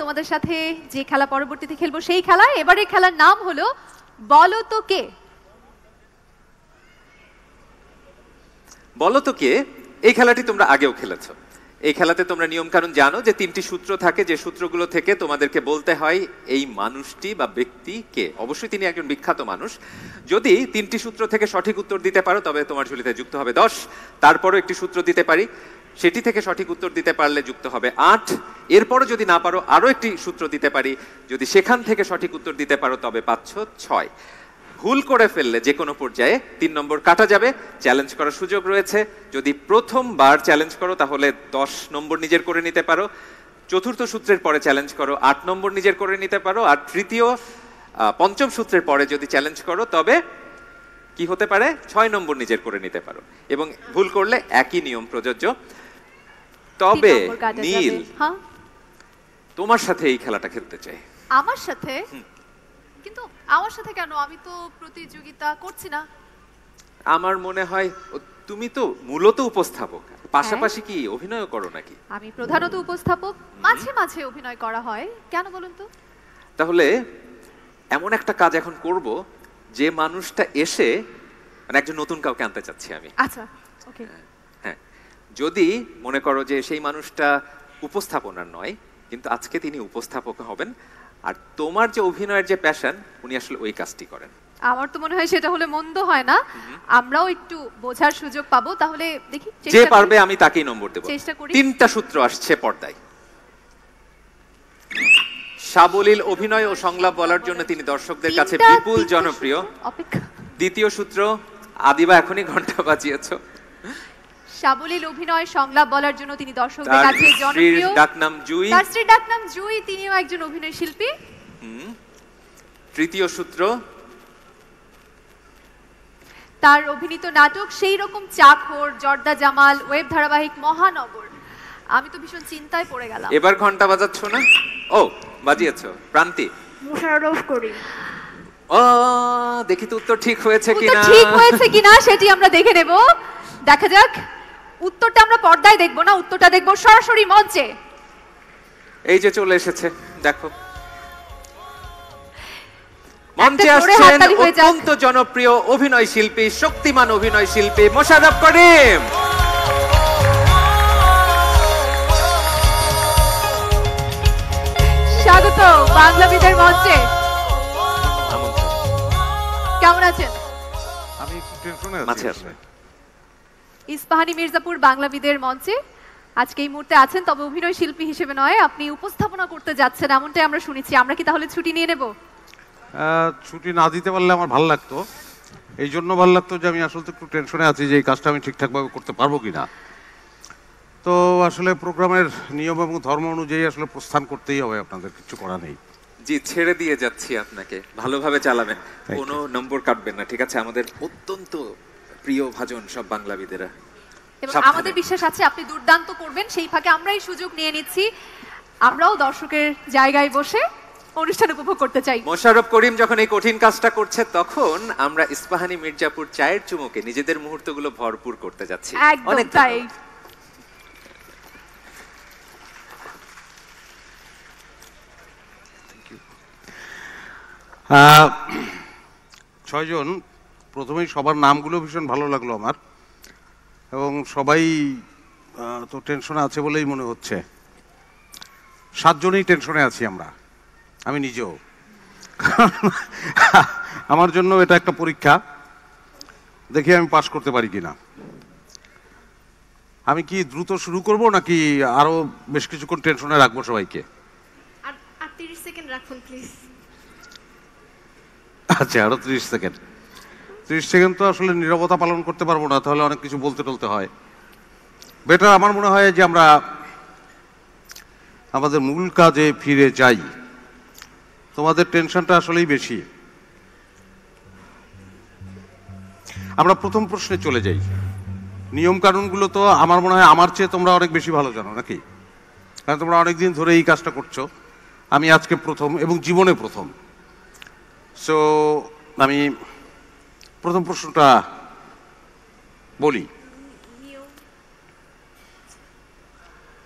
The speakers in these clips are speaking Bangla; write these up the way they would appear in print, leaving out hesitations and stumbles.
তোমাদের সাথে যে খেলা পরবর্তীতে খেলবো সেই খেলা। এবারে খেলার নাম হলো বলো তো কে। বলো তো কে এই খেলাটি তোমরা আগেও খেলেছো। এই খেলাতে তোমরা নিয়ম কানুন জানো যে 3টি সূত্র থাকে, যে সূত্রগুলো থেকে তোমাদেরকে বলতে হয় এই মানুষটি বা ব্যক্তি কে। অবশ্যই তিনি একজন বিখ্যাত মানুষ। যদি 3টি সূত্র থেকে সঠিক উত্তর দিতে পারো তবে তোমার ঝুলিতে যুক্ত হবে 10। তারপরও একটি সূত্র দিতে পারি, সেটি থেকে সঠিক উত্তর দিতে পারলে যুক্ত হবে 8। এরপরও যদি না পারো আরো একটি সূত্র দিতে পারি, যদি সেখান থেকে সঠিক উত্তর দিতে পারো তবে পাচ্ছ 6। ভুল করে ফেললে যে কোনো পর্যায়ে 3 নম্বর কাটা যাবে, চ্যালেঞ্জ করার সুযোগ রয়েছে। যদি প্রথমবার চ্যালেঞ্জ করো তাহলে 10 নম্বর নিজের করে নিতে পারো, চতুর্থ সূত্রের পরে চ্যালেঞ্জ করো 8 নম্বর নিজের করে নিতে পারো, আর তৃতীয় পঞ্চম সূত্রের পরে যদি চ্যালেঞ্জ করো তবে কি হতে পারে 6 নম্বর নিজের করে নিতে পারো, এবং ভুল করলে একই নিয়ম প্রযোজ্য। তবে নীল, তোমার সাথে এই খেলাটা খেলতে চাই। আমার সাথে? কিন্তু আমার সাথে কেন? আমি তো প্রতিযোগিতা করছি না। আমার মনে হয় তুমি তো মূলত উপস্থাপক, পাশাপাশি কি অভিনয় করো নাকি? আমি প্রধানত উপস্থাপক, মাঝে মাঝে অভিনয় করা হয়। কেন বলুন তো? তাহলে এমন একটা কাজ এখন করব যে মানুষটা এসে, মানে একজন নতুন কাউকে আনতে চাচ্ছি আমি। আচ্ছা, ওকে। হ্যাঁ, যদি মনে করো যে সেই মানুষটা উপস্থাপনার নয়, কিন্তু আজকে তিনি উপস্থাপক হবেন, আর তোমার যে অভিনয়ের যে প্যাশন উনি আসলে ওই কাজটি করেন। আমার তো মনে হয় সেটা হলে মন্দ হয় না, আমরাও একটু বোঝার সুযোগ পাবো। তাহলে দেখি, যে পারবে আমি তাকেই নম্বর দেব। চেষ্টা করি। 3টা সূত্র আসছে পর্দায়। সাবলীল অভিনয় ও সংলাপ বলার জন্য তিনি দর্শকদের কাছে বিপুল জনপ্রিয়। দ্বিতীয় সূত্র, আদিবা এখনই ঘন্টা বাজিয়েছো। সাবলীল অভিনয় সংলাপ বলার জন্য তিনি দর্শকদের কাছে জনপ্রিয়। তার ডাকনাম জুই। তার স্ত্রীর ডাকনাম জুই, তিনিও একজন অভিনয় শিল্পী। তৃতীয় সূত্র, তার অভিনীত নাটক সেই রকম চাকর, জর্দা জামাল, ওয়েব ধারাবাহিক মহানগর। আমি তো ভীষণ চিন্তায় পড়ে গেলাম। এবার ঘন্টা বাজাচ্ছ না? ও বাজিয়েছো। প্রান্তি, মোশাররফ করিম। ও দেখি তো উত্তর ঠিক হয়েছে কিনা। ঠিক হয়েছে কিনা সেটি আমরা দেখে নেব। দেখা যাক। উত্তরটা আমরা পর্দায় দেখব না, উত্তরটা দেখব সরাসরি মঞ্চে। এই যে চলে এসেছে, দেখো মঞ্চে আসছেন অত্যন্ত জনপ্রিয় অভিনয় শিল্পী, শক্তিমান অভিনয় শিল্পী মোশাররফ করিম। স্বাগত বাংলাবিদের মঞ্চে। কেমন আছেন? আমি একটু টেনশনে আছি। ইস্পাহানি মির্জাপুর বাংলাবিদের মঞ্চে আজকে এই মুহূর্তে আছেন, তবে অভিনয় শিল্পী হিসেবে নয়, আপনি উপস্থাপনা করতে যাচ্ছেন এমনটাই আমরা শুনেছি। আমরা কি তাহলে ছুটি নিয়ে নেব? ছুটি না দিতে পারলে আমার ভালো লাগতো। এই জন্য ভালো লাগতো যে আমি আসলে একটু টেনশনে আছি যে এই কাজটা আমি ঠিকঠাকভাবে করতে পারবো কিনা। তো আসলে প্রোগ্রামের নিয়ম এবং ধর্ম অনুযায়ী আসলে প্রস্থান করতেই হবে, আপনাদের কিছু করা নেই। জি, ছেড়ে দিয়ে যাচ্ছি আপনাকে, ভালোভাবে চালাবেন, কোনো নম্বর কাটবেন না, ঠিক আছে? আমাদের অত্যন্ত প্রিয় ভাজন সব বাংলাবিদেরা, এবং আমাদের বিশ্বাস আছে আপনি দুর্দান্ত করবেন। সেই ফাঁকে আমরা এই সুযোগ নিয়ে নিচ্ছি, আমরাও দর্শকের জায়গায় বসে অনুষ্ঠান উপভোগ করতে চাই। মোশাররফ করিম যখন এই কঠিন কাজটা করছে তখন আমরা ইস্পাহানি মির্জাপুর চায়ের চুমুকে নিজেদের মুহূর্তগুলো ভরপুর করতে যাচ্ছি। অনেক তাই। ছয়জন, প্রথমেই সবার নামগুলো ভীষণ ভালো লাগলো আমার, এবং সবাই তো টেনশনে আছে বলেই মনে হচ্ছে। 7 জনেই টেনশনে আছি আমরা, আমি নিজেও। আমার জন্য এটা একটা পরীক্ষা, দেখি আমি পাস করতে পারি কিনা। আমি কি দ্রুত শুরু করব নাকি আরো বেশ কিছুক্ষণ টেনশনে রাখবো সবাইকে? আর 30 সেকেন্ড রাখুন প্লিজ। আচ্ছা, আরো 30 সেকেন্ড। 30 সেকেন্ড তো আসলে নীরবতা পালন করতে পারবো না, তাহলে অনেক কিছু বলতে টলতে হয়। বেটার আমার মনে হয় যে আমরা আমাদের মূল কাজে ফিরে যাই। তোমাদের টেনশনটা আসলেই বেশি। আমরা প্রথম প্রশ্নে চলে যাই। নিয়ম কানুনগুলো তো আমার মনে হয় আমার চেয়ে তোমরা অনেক বেশি ভালো জানো নাকি? কারণ তোমরা অনেকদিন ধরে এই কাজটা করছো, আমি আজকে প্রথম এবং জীবনে প্রথম। সো আমি প্রথম প্রশ্নটা বলি।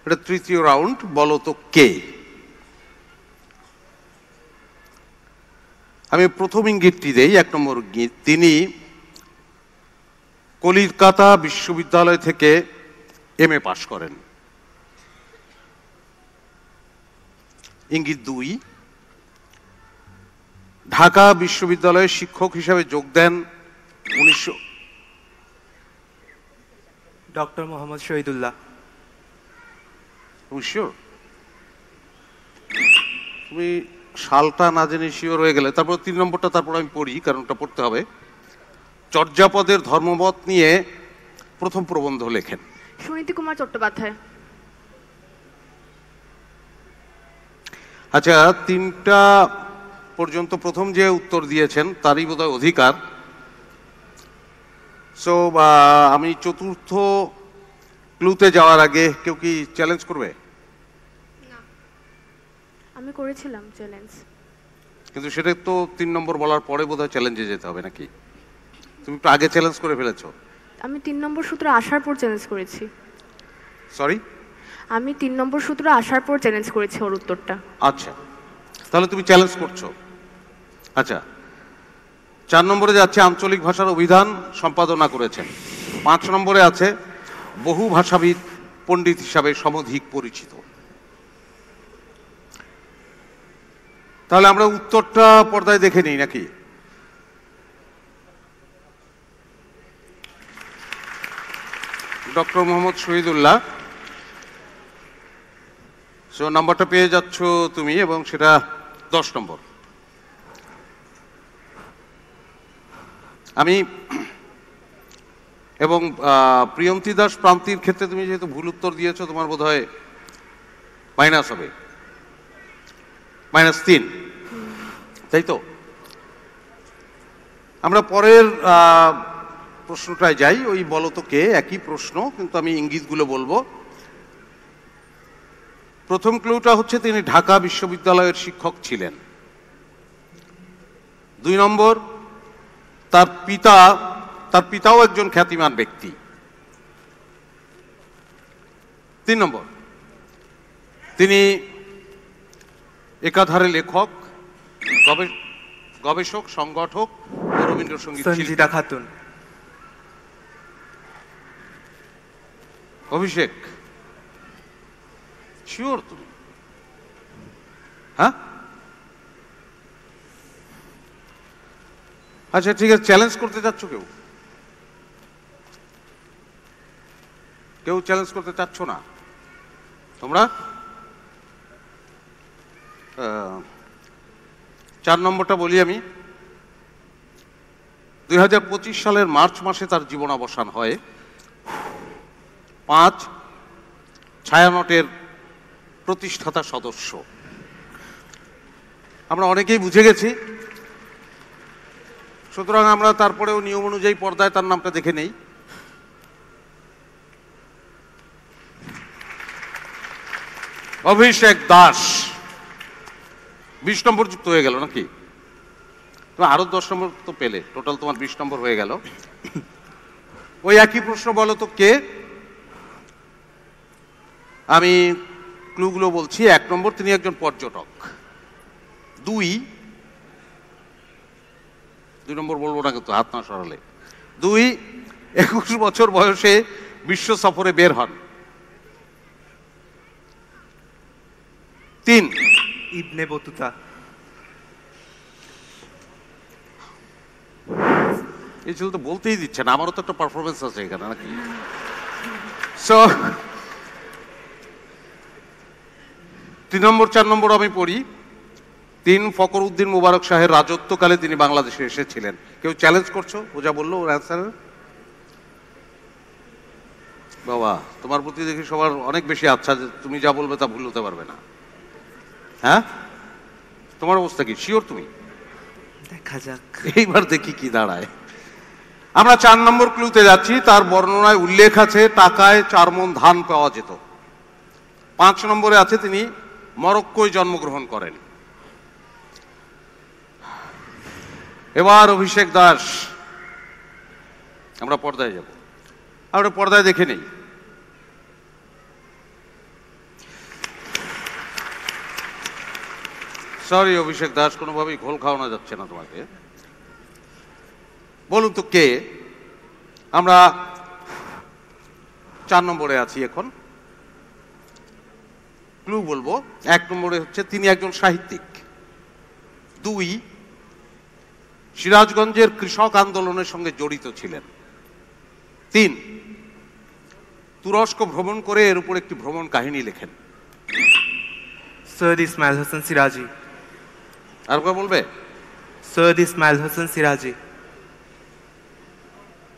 এটা তৃতীয় রাউন্ড, বলো তো কে। আমি প্রথম ইঙ্গিতটি দেই, 1 নম্বর ইঙ্গিত। তিনি কলকাতা বিশ্ববিদ্যালয় থেকে MA পাশ করেন। ইঙ্গিত 2, ঢাকা বিশ্ববিদ্যালয়ে শিক্ষক হিসেবে যোগ দেন 1900। ডক্টর মোহাম্মদ শহীদুল্লাহ। তুমি শিওর? তুমি সালটা না জেনে শিওর হয়ে গেলে। তারপর 3 নম্বরটা তারপর আমি পড়ি, কারণ ওটা পড়তে হবে। চর্যাপদের ধর্মমত নিয়ে প্রথম প্রবন্ধ লেখেন। সুনীতি কুমার চট্টোপাধ্যায়। আচ্ছা, 3টা পর্যন্ত প্রথম যে উত্তর দিয়েছেন তারই বোধহয় অধিকার। সো আমি চতুর্থ ক্লুতে যাওয়ার আগে কেউ কি চ্যালেঞ্জ করবে? আমি করেছিলাম চ্যালেঞ্জ, কিন্তু সেটা তো 3 নম্বর বলার পরে বোধহয় চ্যালেঞ্জে যেতে হবে নাকি? তুমি একটু আগে চ্যালেঞ্জ করে ফেলেছো। আমি 3 নম্বর সূত্রে আসার পর চ্যালেঞ্জ করেছি। সরি, আমি 3 নম্বর সূত্রে আসার পর চ্যালেঞ্জ করেছি ওর উত্তরটা। আচ্ছা, তাহলে তুমি চ্যালেঞ্জ করছো। আচ্ছা, 4 নম্বরে যাচ্ছে আঞ্চলিক ভাষার অভিধান সম্পাদনা করেছেন। 5 নম্বরে আছে বহু ভাষাবিদ পণ্ডিত হিসাবে সমধিক পরিচিত। তাহলে আমরা উত্তরটা পর্দায় দেখে নিই নাকি? ডক্টর মোহাম্মদ শহীদুল্লাহ। সো নাম্বারটা পেয়ে যাচ্ছ তুমি, এবং সেটা 10 নম্বর। আমি এবং প্রিয়ন্তী দাস প্রান্তির ক্ষেত্রে তুমি যেহেতু ভুল উত্তর দিয়েছো, তোমার বোধহয় মাইনাস হবে, -3, তাই তো? আমরা পরের প্রশ্নটায় যাই। ওই বলো তো কে, একই প্রশ্ন, কিন্তু আমি ইঙ্গিতগুলো বলবো। প্রথম ক্লুটা হচ্ছে তিনি ঢাকা বিশ্ববিদ্যালয়ের শিক্ষক ছিলেন। 2 নম্বর, তার পিতাও একজন খ্যাতিমান ব্যক্তি। 3 নম্বর, তিনি একাধারে লেখক, গবেষক, সংগঠক ও রবীন্দ্রসঙ্গীত শিল্পী। সঞ্জিদা খাতুন। অভিষেক, শিওর তুমি? হ্যাঁ, আচ্ছা ঠিক আছে। চ্যালেঞ্জ করতে চাচ্ছ কেউ? কেউ চ্যালেঞ্জ করতে চাচ্ছ না তোমরা? 4 নম্বরটা বলি আমি। 2025 সালের মার্চ মাসে তার জীবনাবসান হয়। 5, ছায়ানটের প্রতিষ্ঠাতা সদস্য। আমরা অনেকেই বুঝে গেছি, সুতরাং আমরা তারপরেও নিয়ম অনুযায়ী পর্দায় তার নামটা দেখে নেই। অভিষেক দাস। 20 নম্বর যুক্ত হয়ে গেল নাকি? তুমি আরো 10 নম্বর তো পেলে, টোটাল তোমার 20 নম্বর হয়ে গেল। ওই একই প্রশ্ন, বলো তো কে? আমি ক্লুগুলো বলছি। 1 নম্বর, তিনি একজন পর্যটক। 2 নম্বর বলবো না কিন্তু, হাত না সরালে। 2, 21 বছর বয়সে বিশ্ব সফরে বের হন। 3, ইবনে বতুতা। এই ছিল তো বলতেই দিচ্ছে না, আমারও তো একটা পারফরমেন্স আছে এখানে নাকি? সো 3 নম্বর 4 নম্বর আমি পড়ি। 3, ফখর উদ্দিন মুবারক শাহের রাজত্বকালে তিনি বাংলাদেশে এসেছিলেন। কেউ চ্যালেঞ্জ করছো? ও যা বললো ওর অ্যান্সার। বাবা, তোমার প্রতি দেখি সবার অনেক বেশি আচ্ছা, যে তুমি যা বলবে তা ভুল হতে পারবে না। হ্যাঁ, তোমার অবস্থা কি? শিওর তুমি? দেখা যাক। এইবার দেখি কি দাঁড়ায়। আমরা 4 নম্বর ক্লুতে যাচ্ছি। তার বর্ণনায় উল্লেখ আছে টাকায় 4 মণ ধান পাওয়া যেত। 5 নম্বরে আছে তিনি মরক্কোয় জন্মগ্রহণ করেন। এবার অভিষেক দাস। আমরা পর্দায় যাব, আমরা পর্দায় দেখে নেই। সরি অভিষেক দাস, কোনোভাবেই ঘোল খাওয়ানো যাচ্ছে না তোমাকে। বলুন তো কে? আমরা 4 নম্বরে আছি এখন। ক্লু বলবো। 1 নম্বরে হচ্ছে তিনি একজন সাহিত্যিক। 2, সিরাজগঞ্জের কৃষক আন্দোলনের সঙ্গে জড়িত ছিলেন। 3, তুরস্ক ভ্রমণ করে এর উপর একটি ভ্রমণ কাহিনী লেখেন। সৈয়দ ইসমাইল হোসেন সিরাজি। আরেকবার বলবে? সৈয়দ ইসমাইল হোসেন সিরাজি।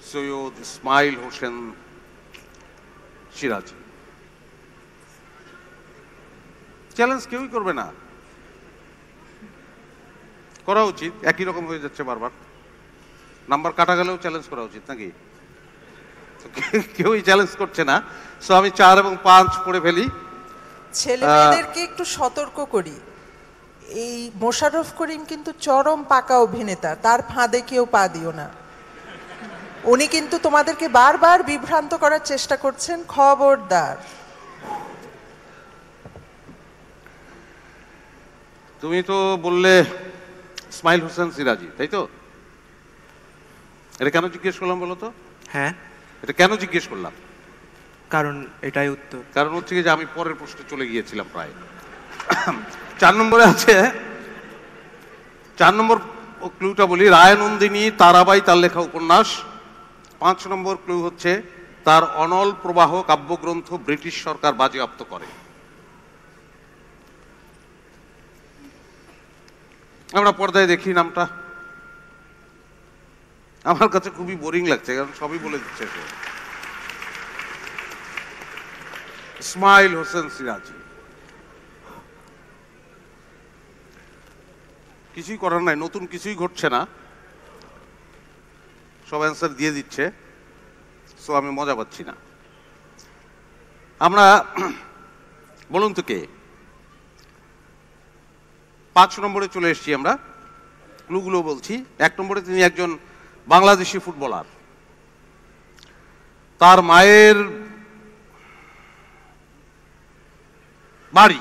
সৈয়দ ইসমাইল হোসেন সিরাজি। চ্যালেঞ্জ কেউই করবে না, করা উচিত। একই রকম হয়ে যাচ্ছে বারবার, নাম্বার কাটা গেলেও চ্যালেঞ্জ করা উচিত নাকি? কেউই চ্যালেঞ্জ করছে না। সো আমি 4 এবং 5 পড়ে ফেলি। ছেলে মেয়েদেরকে একটু সতর্ক করি, এই মোশাররফ করিম কিন্তু চরম পাকা অভিনেতা, তার ফাঁদে কেউ পা দিও না। উনি কিন্তু তোমাদেরকে বারবার বিভ্রান্ত করার চেষ্টা করছেন, খবরদার। তুমি তো বললে ইসমাইল হোসেন সিরাজি, তাই তো? এটা কেন জিজ্ঞেস করলাম বলো তো? হ্যাঁ, এটা কেন জিজ্ঞেস করলাম? কারণ এটাই উত্তর। কারণ হচ্ছে কি যে আমি পরের প্রশ্নে চলে গিয়েছিলাম প্রায়। 4 নম্বরে আছে, 4 নম্বর ক্লুটা বলি, রায়নন্দিনী তারাবাই তার লেখা উপন্যাস। 5 নম্বর ক্লু হচ্ছে তার অনল প্রবাহ কাব্যগ্রন্থ ব্রিটিশ সরকার বাজেয়াপ্ত করে। আমরা পর্দায় দেখি নামটা, আমার কাছে খুবই বোরিং লাগছে কারণ সবই বলে দিচ্ছে। ইসমাইল হোসেন সিরাজি। কিছুই করার নাই, নতুন কিছুই ঘটছে না, সব অ্যান্সার দিয়ে দিচ্ছে। সো আমি মজা পাচ্ছি না। আমরা বলুন তো কে? 5 নম্বরে চলে এসেছি আমরা, ক্লুগুলো বলছি। 1 নম্বরে তিনি একজন বাংলাদেশি ফুটবলার। তার মায়ের বাড়ি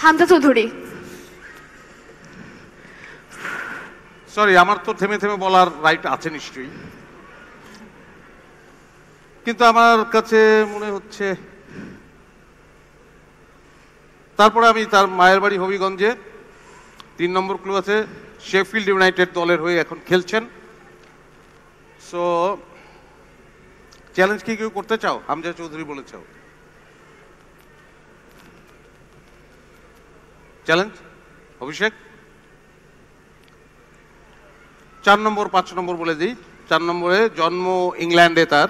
হামজা চৌধুরী। সরি, আমার তো থেমে থেমে বলার রাইট আছে নিশ্চয়ই, কিন্তু আমার কাছে মনে হচ্ছে। তারপরে আমি তার মায়ের বাড়ি হবিগঞ্জে। 3 নম্বর ক্লু আছে শেফিল্ড ইউনাইটেড দলের হয়ে এখন খেলছেন। সো চ্যালেঞ্জ কি কেউ করতে চাও? হামজা চৌধুরী বলেছ চ্যালেঞ্জ। অভিষেক? 4 নম্বর 5 নম্বর বলে দিই। 4 নম্বরে জন্ম ইংল্যান্ডে তার।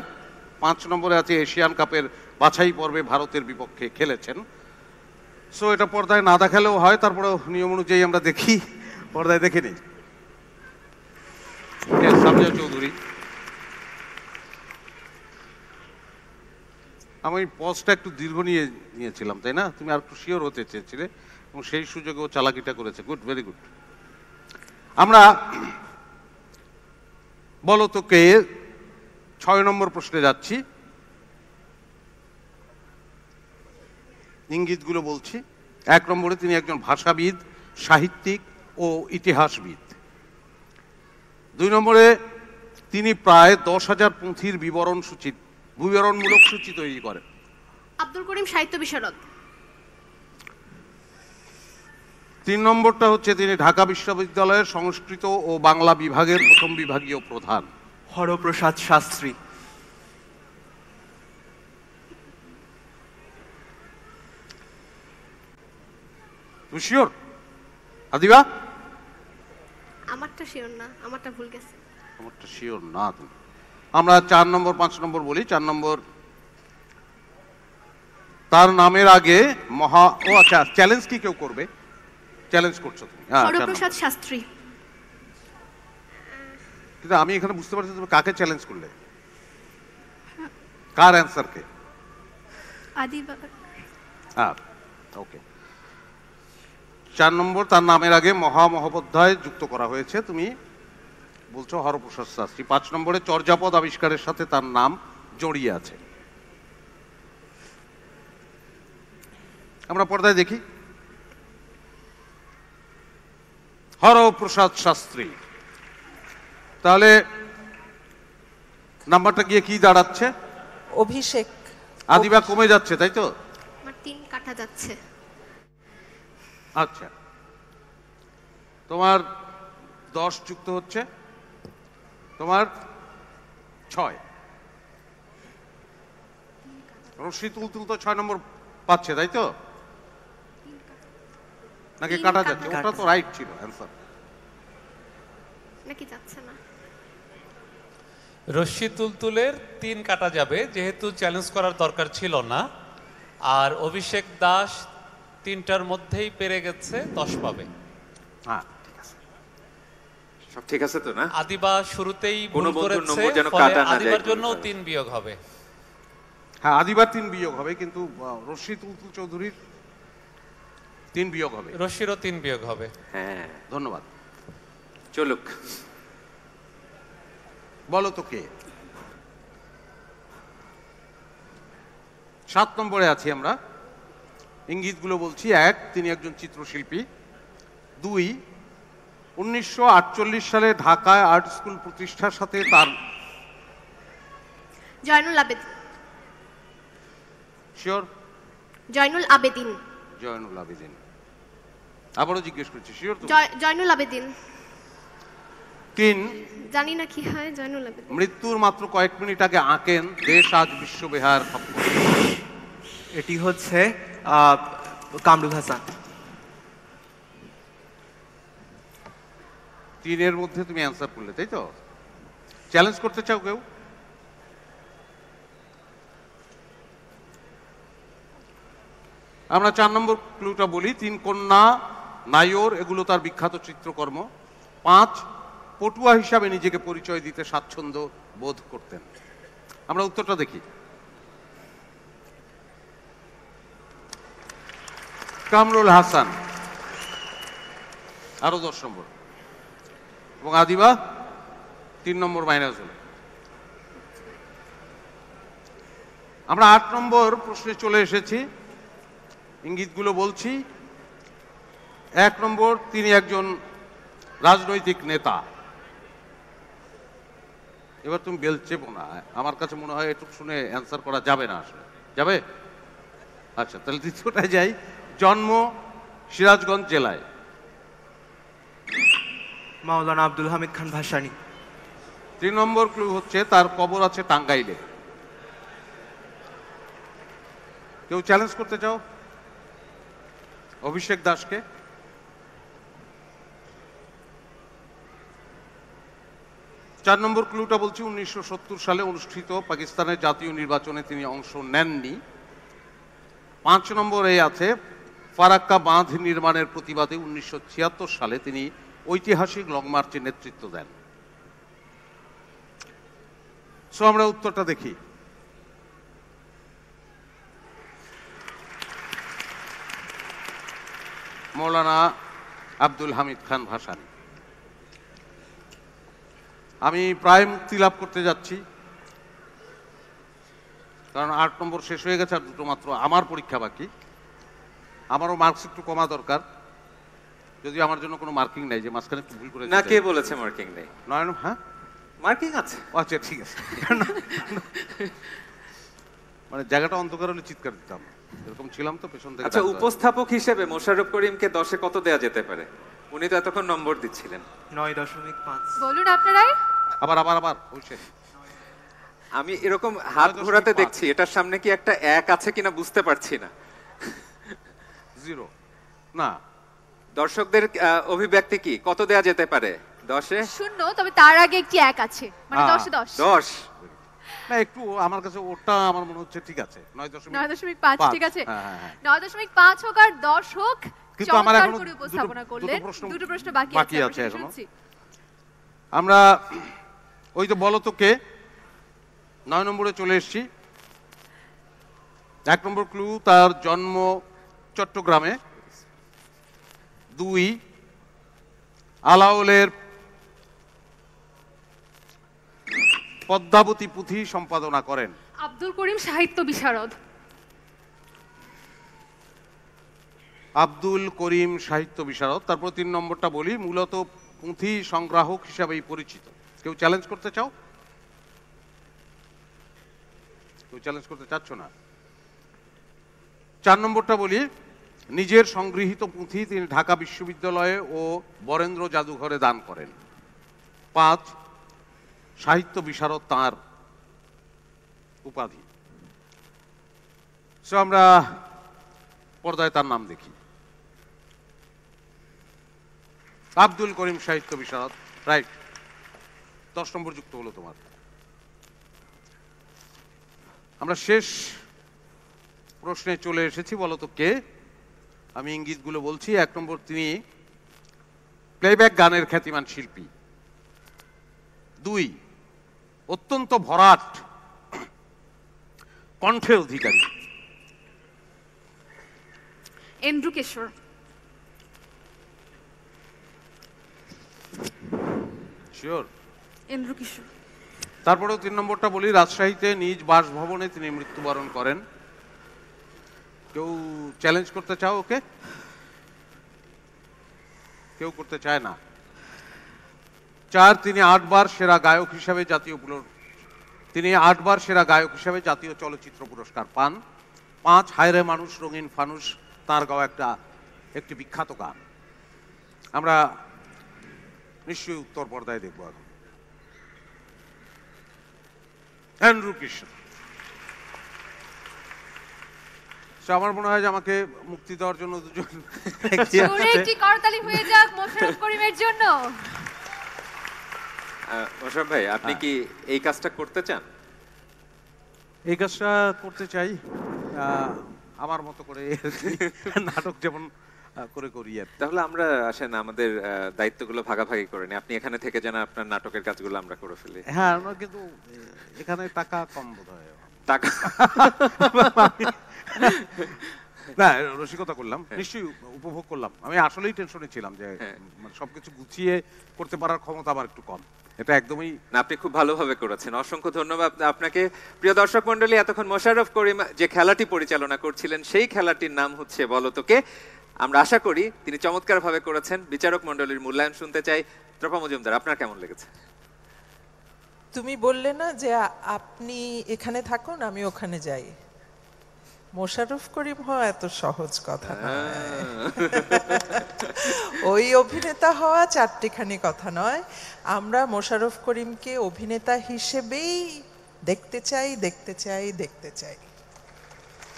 5 নম্বরে আছে এশিয়ান কাপের বাছাই পর্বে ভারতের বিপক্ষে খেলেছেন। সো এটা পর্দায় না দেখালেও হয়, তারপরে নিয়ম অনুযায়ী আমরা দেখি, পর্দায় দেখে নিই। হামজা চৌধুরী। আমি পজটা একটু দীর্ঘ নিয়েছিলাম, তাই না? তুমি আর একটু শিওর হতে চেয়েছিলে এবং সেই সুযোগে ও চালাকিটা করেছে। Good, very good. আমরা বলো তো কে 6 নম্বর প্রশ্নে যাচ্ছি। ইঙ্গিতগুলো বলছি। 1 নম্বরে তিনি একজন ভাষাবিদ, সাহিত্যিক ও ইতিহাসবিদ। 2 নম্বরে তিনি প্রায় 10,000 পুঁথির বিবরণমূলক সূচি তৈরি করেন। আব্দুল করিম সাহিত্য বিশারদ। 3 নম্বরটা হচ্ছে তিনি ঢাকা বিশ্ববিদ্যালয়ের সংস্কৃত ও বাংলা বিভাগের প্রথম বিভাগীয় প্রধান। হরপ্রসাদ শাস্ত্রী। তুমি শিওর আদিবা? আমারটা শিওর না, আমারটা ভুল গেছে। আমারটা শিওর না তুমি। আমরা 4 নম্বর 5 নম্বর বলি। 4 নম্বর তার নামের আগে ও আচ্ছা, চ্যালেঞ্জ কি কেউ করবে? চ্যালেঞ্জ করছো তুমি? হ্যাঁ, হরপ্রসাদ শাস্ত্রী। কিন্তু আমি এখানে বুঝতে পারছি তুমি কাকে চ্যালেঞ্জ করলে, কার অ্যান্সারকে? আদিবা। হ্যাঁ, ওকে। 4 নম্বর তার নামের আগে মহামহোপাধ্যায় যুক্ত করা হয়েছে, তুমি বলছো হরপ্রসাদ শাস্ত্রী। 5 নম্বরে চর্যাপদ আবিষ্কারের সাথে তার নাম জড়িয়ে আছে। আমরা পর্দায় দেখি হরপ্রসাদ শাস্ত্রী। তাহলে নাম্বারটা গিয়ে কি দাঁড়াচ্ছে? অভিষেক। আদিবা কমে যাচ্ছে, তাই তো? আমার 3 কাটা যাচ্ছে। আচ্ছা, তোমার 10 যুক্ত হচ্ছে, তোমার 6। রশি তুলতুল তো 6 নম্বর পাচ্ছে, তাই তো? নাকি কাটা যাচ্ছে? ওটা তো রাইট ছিল অ্যান্সার। নাকি যাচ্ছে না? রশ্মি তুলতুলের 3 কাটা যাবে, যেহেতু চ্যালেঞ্জ করার দরকার ছিল না। আর অভিষেক দাস 3টার মধ্যেই পেরে গেছে, 10 পাবে। হ্যাঁ, সব ঠিক আছে তো না? আদিবা শুরুতেই ভুল কোনো বন্ধুর করেছে, নম্বর যেন ফলে কাটা না যায় আদিবার জন্য কোনোভাবে। 3 বিয়োগ হবে। হ্যাঁ, আদিবার 3 বিয়োগ হবে, কিন্তু রশি তুলতুল চৌধুরীর 3 বিয়োগ হবে। রশ্মিরও 3 বিয়োগ হবে। হ্যাঁ, ধন্যবাদ। চলুক। বলো তো কে? 7 নম্বরে আছি আমরা। ইঙ্গিতগুলো বলছি। 1, তিনি একজন চিত্রশিল্পী। 2, 1948 সালে ঢাকায় আর্ট স্কুল প্রতিষ্ঠার সাথে তার জয়নুল আবেদিন। শিওর? জয়নুল আবেদিন। জয়নুল আবেদিন। আবারও জিজ্ঞেস করছি, শিওর তো? জয়নুল আবেদিন। 3, জানি না কি হয়, জয়নুল আবেদিন। মৃত্যুর মাত্র কয়েক মিনিট আগে আঁকেন দেশ আজ বিশ্ববিহার খপ্পর। এটি হচ্ছে কামরুল হাসান। 3 এর মধ্যে তুমি অ্যান্সার করলে, তাই তো? চ্যালেঞ্জ করতে চাও কেউ? আমরা 4 নম্বর ক্লুটা বলি। 3 কন্যা নায়র, এগুলো তার বিখ্যাত চিত্রকর্ম। 5, পটুয়া হিসাবে নিজেকে পরিচয় দিতে স্বাচ্ছন্দ্য বোধ করতেন। আমরা উত্তরটা দেখি। কামরুল হাসান। আরো 10 নম্বর। এবং আদিবা 3 নম্বর মাইনাস হলো। আমরা 8 নম্বর প্রশ্নে চলে এসেছি। ইঙ্গিতগুলো বলছি। 1 নম্বর, তিনি একজন রাজনৈতিক নেতা। এবার তুমি বেল চেপো না, আমার কাছে মনে হয় এটুকু শুনে অ্যান্সার করা যাবে না। আসলে যাবে? আচ্ছা, তাহলে দ্বিতীয়টায় যাই। জন্ম সিরাজগঞ্জ জেলায়। মাওলানা আব্দুল হামিদ খান ভাসানী। 3 নম্বর ক্লু হচ্ছে তার কবর আছে টাঙ্গাইলে। কেউ চ্যালেঞ্জ করতে চাও? অভিষেক দাসকে। 4 নম্বর ক্লুটা বলছি। 1970 সালে অনুষ্ঠিত পাকিস্তানের জাতীয় নির্বাচনে তিনি অংশ নেননি। 5 নম্বরে আছে ফারাক্কা বাঁধ নির্মাণের প্রতিবাদে 1976 সালে তিনি ঐতিহাসিক লং মার্চে নেতৃত্ব দেন। সো আমরা উত্তরটা দেখি। মৌলানা আব্দুল হামিদ খান ভাসানী। আমি প্রায় মুক্তি লাভ করতে যাচ্ছি, কারণ 8 নম্বর শেষ হয়ে গেছে, আর 2টো মাত্র আমার পরীক্ষা বাকি। আমারও মার্কস একটু কমা দরকার, যদিও আমার জন্য কোনো মার্কিং নাই, যে মাঝখানে একটু ভুল করে না, কে বলেছে মার্কিং নেই? নয়ন। হ্যাঁ, মার্কিং আছে। আচ্ছা ঠিক আছে। মানে জায়গাটা অন্ধকার হলে চিৎকার দিতাম, এরকম ছিলাম তো পেছন থেকে। আচ্ছা, উপস্থাপক হিসেবে মোশাররফ করিমকে 10-এ কত দেয়া যেতে পারে? উনি তো এতক্ষণ নম্বর দিচ্ছিলেন। 9.5। বলুন আপনারাই। আবার আবার আবার অভিষেক। আমি এরকম হাত 9.5 ঘোরাতে দেখছি, এটার সামনে কি একটা 1 আছে কিনা বুঝতে পারছি না। 0 না। দর্শকদের অভিব্যক্তি কি, কত দেয়া যেতে পারে? 10-এ 0, তবে তার আগে একটি 1 আছে, মানে 10-এ 10। 10। না, একটু আমার কাছে ওটা আমার মনে হচ্ছে ঠিক আছে। 9.5 ঠিক আছে। হ্যাঁ, হ্যাঁ, হ্যাঁ। 9.5 হোক আর 10 হোক, কিন্তু আমার চমৎকার এখনো করে উপস্থাপনা করলেন। দুটো প্রশ্ন বাকি বাকি আছে, আছে আমরা এখনো। শুনছি। আমরা ওই তো বলো তো কে। 9 নম্বরে চলে এসেছি। 1 নম্বর ক্লু, তার জন্ম চট্টগ্রামে। 2, আলাওলের পদ্মাবতী পুঁথি সম্পাদনা করেন। আব্দুল করিম সাহিত্য বিশারদ। আব্দুল করিম সাহিত্য বিশারদ। তারপর 3 নম্বরটা বলি, মূলত পুঁথি সংগ্রাহক হিসাবেই পরিচিত। কেউ চ্যালেঞ্জ করতে চাও? কেউ চ্যালেঞ্জ করতে চাচ্ছ না? 4 নম্বরটা বলি, নিজের সংগৃহীত পুঁথি তিনি ঢাকা বিশ্ববিদ্যালয়ে ও বরেন্দ্র জাদুঘরে দান করেন। 5, সাহিত্য বিশারদ তাঁর উপাধি। আমরা পর্দায় তার নাম দেখি। আব্দুল করিম সাহিত্য বিশারদ, রাইট। 10 নম্বর যুক্ত হলো তোমার। আমরা শেষ প্রশ্নে চলে এসেছি। বলো তো কে? আমি ইঙ্গিতগুলো বলছি। 1 নম্বর, তিনি প্লেব্যাক গানের খ্যাতিমান শিল্পী। 2, অত্যন্ত ভরাট কণ্ঠের অধিকারী। এন্ড্রু কিশোর। শিওর? এন্ড্রু কিশোর। তারপরেও 3 নম্বরটা বলি, রাজশাহীতে নিজ বাসভবনে তিনি মৃত্যুবরণ করেন। কেউ চ্যালেঞ্জ করতে চাও ওকে? কেউ করতে চায় না। 4, তিনি 8 বার সেরা গায়ক হিসাবে জাতীয় চলচ্চিত্র পুরস্কার পান। 5, হায়রে মানুষ রঙিন ফানুস তার গাওয়া একটি বিখ্যাত গান। আমরা নিশ্চয়ই উত্তর পর্দায় দেখবো এখন। এন্ড্রু কিশোর। আমার মনে হয় যে আমাকে মুক্তি দেওয়ার জন্য দুজন একটি করতালি হয়ে যাক মোশাররফ করিমের জন্য। মোশাররফ ভাই, আপনি কি এই কাজটা করতে চান? এই কাজটা করতে চাই আমার মতো করে, নাটক যেমন করে করি। তাহলে আমরা আসেন আমাদের দায়িত্বগুলো ভাগাভাগি করে নিই। আপনি এখানে থেকে যেন আপনার নাটকের কাজগুলো আমরা করে ফেলি। হ্যাঁ, কিন্তু এখানে টাকা কম বোধ হয়। টাকা না, রসিকতা করলাম, নিশ্চয়ই উপভোগ করলাম। আমি আসলেই টেনশনে ছিলাম যে সবকিছু গুছিয়ে করতে পারার ক্ষমতা আমার একটু কম। এটা একদমই না, আপনি খুব ভালোভাবে করেছেন। অসংখ্য ধন্যবাদ আপনাকে। প্রিয় দর্শক মণ্ডলী, এতক্ষণ মোশাররফ করিম যে খেলাটি পরিচালনা করছিলেন সেই খেলাটির নাম হচ্ছে বলো তো কে। আমরা আশা করি তিনি চমৎকারভাবে করেছেন। বিচারক মণ্ডলীর মূল্যায়ন শুনতে চাই। ত্রপা মজুমদার, আপনার কেমন লেগেছে? তুমি বললে না যে আপনি এখানে থাকুন আমি ওখানে যাই। মোশাররফ করিম হওয়া এত সহজ কথা নয়। ওই অভিনেতা হওয়া চারটিখানি কথা নয়। আমরা মোশাররফ করিমকে অভিনেতা হিসেবেই দেখতে চাই।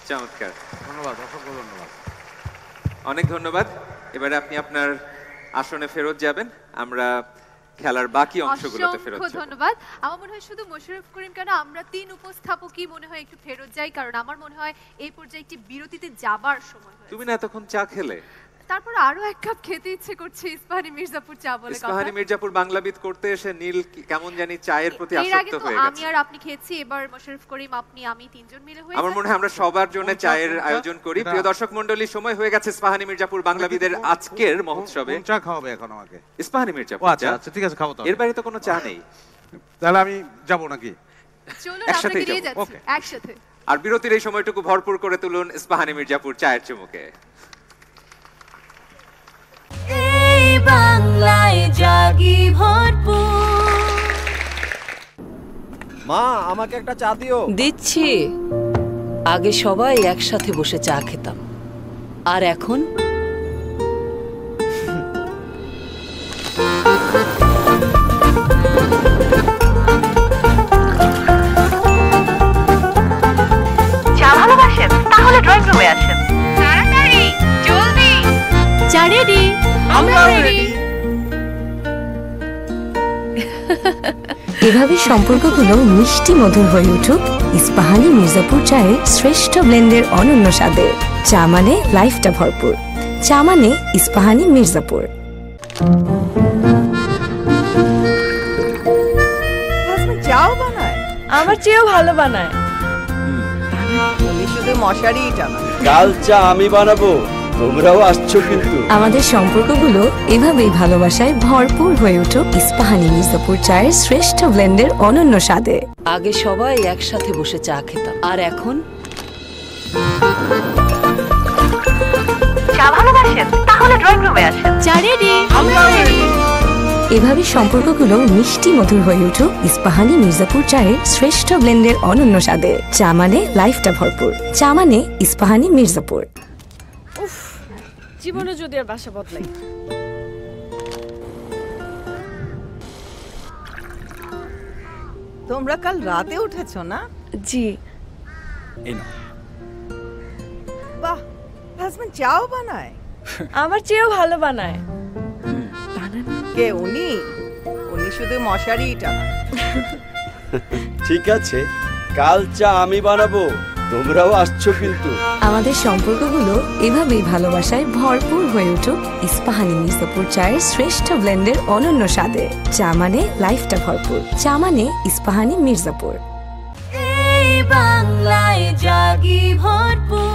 চমৎকার, ধন্যবাদ, অসংখ্য ধন্যবাদ। অনেক ধন্যবাদ। এবারে আপনি আপনার আসনে ফেরত যাবেন। আমরা খেলার বাকি অংশগুলোতে ফেরত যাব। ধন্যবাদ। আমার মনে হয় শুধু মোশাররফ করিম কেন, আমরা 3 উপস্থাপকই মনে হয় একটু ফেরত যাই, কারণ আমার মনে হয় এই পর্যায়ে একটি বিরতিতে যাবার সময় হয়েছে। তুমি না এতক্ষণ চা খেলে? তারপর আরো 1 কাপ খেতে ইচ্ছে করছে। ইস্পাহানি মির্জাপুর চা বলে কথা। ইস্পাহানি মির্জাপুর বাংলাবিদ করতে এসে নীল কেমন জানি চায়ের প্রতি আসক্ত হয়ে গেছে। আমি আর আপনি খেয়েছি, এবার মোশাররফ করিম আপনি আমি 3 জন মিলে হয়ে। আমার মনে হয় আমরা সবার জন্য চায়ের আয়োজন করি। প্রিয় দর্শক মণ্ডলী, সময় হয়ে গেছে ইস্পাহানি মির্জাপুর বাংলাবিদের আজকের মহোৎসবে। চা খাওয়াবে এখন আমাকে? ইস্পাহানি মির্জাপুর। আচ্ছা, ঠিক আছে, খাবো। এর বাইরে তো কোনো চা নেই। তাহলে আমি যাব নাকি? চলুন আপনাকে নিয়ে যাচ্ছি একসাথে। আর বিরতির এই সময়টুকু ভরপুর করে তুলুন ইস্পাহানি মির্জাপুর চায়ের চুমুকে। বাংলায় জাগি ভরপুর। মা, আমাকে একটা চা দিও। দিচ্ছি। আগে সবাই একসাথে বসে চা খেতাম, আর এখন চা ভালোবাসেন? তাহলে ড্রয়িং রুমে আসেন। তাড়াতাড়ি, জলদি। চা রেডি? আমরা রেডি। এভাবে সম্পর্কগুলো মিষ্টি মধুর হয়ে উঠুক ইস্পাহানি মির্জাপুর চায়ের শ্রেষ্ঠ ব্লেন্ডের অনন্য স্বাদে। চা মানে লাইফটা ভরপুর। চা মানে ইস্পাহানি মির্জাপুর। চাও বানায়? আমার চেয়েও ভালো বানায়। উনি শুধু মশারিই টানা। কাল চা আমি বানাবো, তোমরাও আসছো কিন্তু। আমাদের সম্পর্কগুলো এভাবেই ভালোবাসায় ভরপুর হয়ে উঠুক ইস্পাহানি মির্জাপুর চায়ের শ্রেষ্ঠ ব্লেন্ডের অনন্য স্বাদে। আগে সবাই একসাথে বসে চা খেতাম, আর এখন চা ভালো ড্রয়িং রুমে আসেন। এভাবে সম্পর্কগুলো মিষ্টি মধুর হয়ে উঠুক ইস্পাহানি মির্জাপুর চায়ের শ্রেষ্ঠ ব্লেন্ডের অনন্য স্বাদে। চা মানে লাইফটা ভরপুর। চা মানে ইস্পাহানি মির্জাপুর। জীবনে যদি আর বাসা বদলাই। তোমরা কাল রাতে উঠেছো না? জি। বাহ, হাজবেন্ড চাও বানায়? আমার চেয়েও ভালো বানায়। কে উনি? উনি শুধু মশারি টানান। ঠিক আছে, কাল চা আমি বানাবো, তোমরাও আসছো কিন্তু। আমাদের সম্পর্কগুলো এভাবেই ভালোবাসায় ভরপুর হয়ে উঠুক ইস্পাহানি মির্জাপুর চায়ের শ্রেষ্ঠ ব্লেন্ডের অনন্য স্বাদে। চা মানে লাইফটা ভরপুর। চা মানে ইস্পাহানি মির্জাপুর। এই বাংলায় জাগি ভরপুর।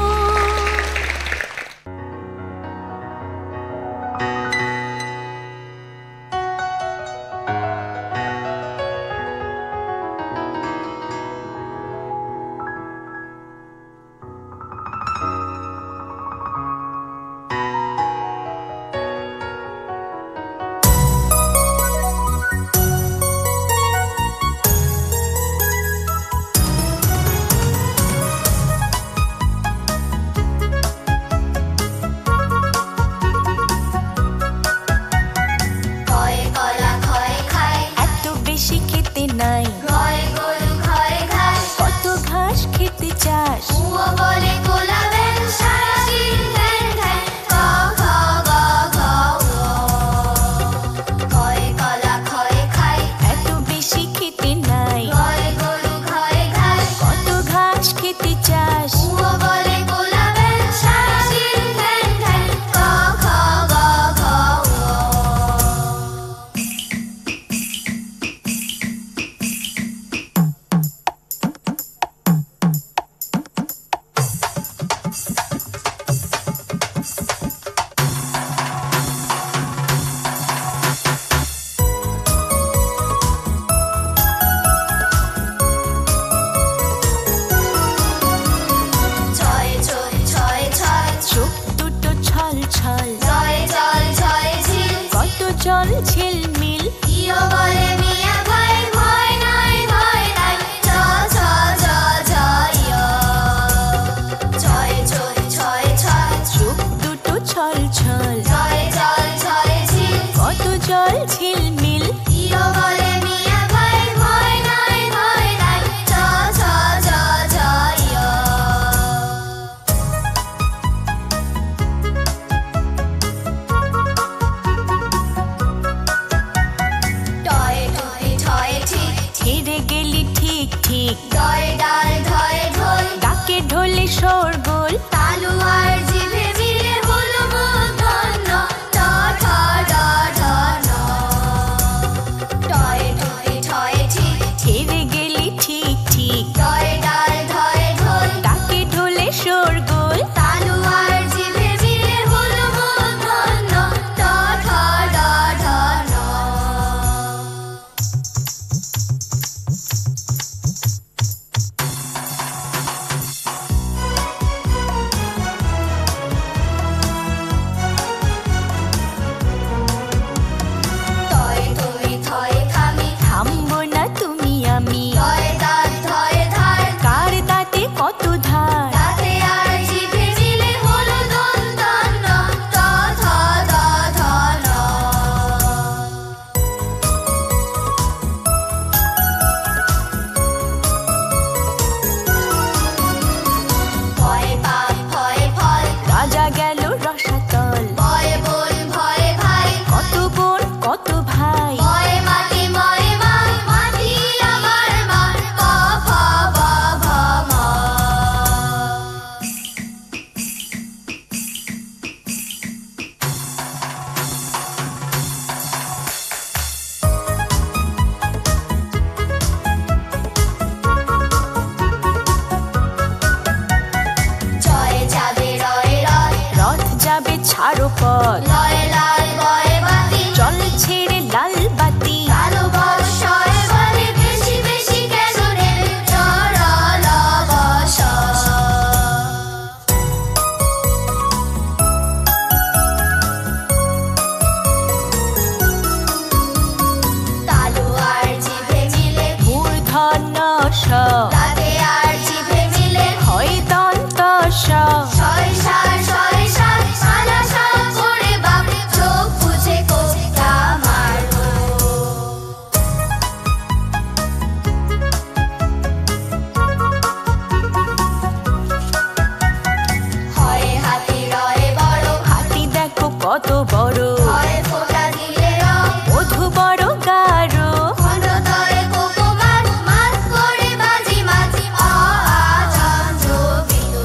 কত বড় হয় ফোঁটা দিলে রং মধু বড় গাঢ় খণ্ডতয়ে কোকো মাছ মাছ করে বাজি মাছি অ আ চন্দ্র বিন্দু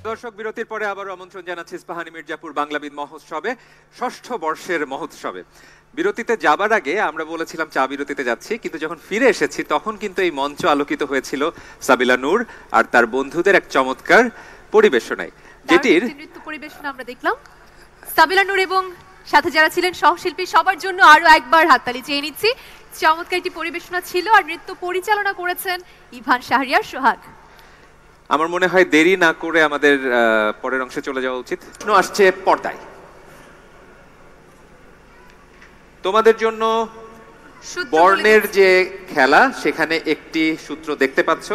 দর্শক বিরতির পরে আবারও আমন্ত্রণ জানাচ্ছি ইস্পাহানি মির্জাপুর বাংলাবিদ মহোৎসবে, ষষ্ঠ বর্ষের মহোৎসবে। বিরতিতে যাবার আগে আমরা বলেছিলাম চা বিরতিতে যাচ্ছি, কিন্তু যখন ফিরে এসেছি তখন কিন্তু এই মঞ্চ আলোকিত হয়েছিল সাবিলা নূর আর তার বন্ধুদের এক চমৎকার পরিবেশনায়, যেটির নৃত্য পরিবেশনা আমরা দেখলাম। সাবিলা নূর এবং সাথে যারা ছিলেন সহশিল্পী সবার জন্য আরো একবার হাততালি চেয়ে নিচ্ছি। চমৎকার একটি পরিবেশনা ছিল আর নৃত্য পরিচালনা করেছেন ইভান শাহরিয়ার সোহাগ। আমার মনে হয় দেরি না করে আমাদের পরের অংশে চলে যাওয়া উচিত। আসছে পর্দায় তোমাদের জন্য বর্ণের যে খেলা, সেখানে একটি সূত্র দেখতে পাচ্ছ।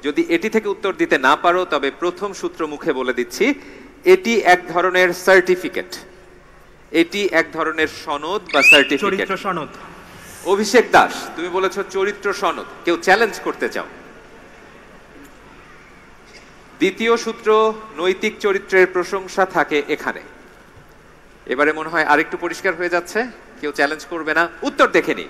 যদি এটি থেকে উত্তর দিতে না পারো তবে প্রথম সূত্র মুখে বলে দিচ্ছি, এটি এক ধরনের সার্টিফিকেট, এটি এক ধরনের সনদ বা সার্টিফিকেট। চরিত্র সনদ। অভিষেক দাস, তুমি বলেছো চরিত্র সনদ, কেউ চ্যালেঞ্জ করতে চাও? দ্বিতীয় সূত্র, নৈতিক চরিত্রের প্রশংসা থাকে এখানে। এবারে মনে হয় আরেকটু পরিষ্কার হয়ে যাচ্ছে, কেউ চ্যালেঞ্জ করবে না। উত্তর দেখে নি।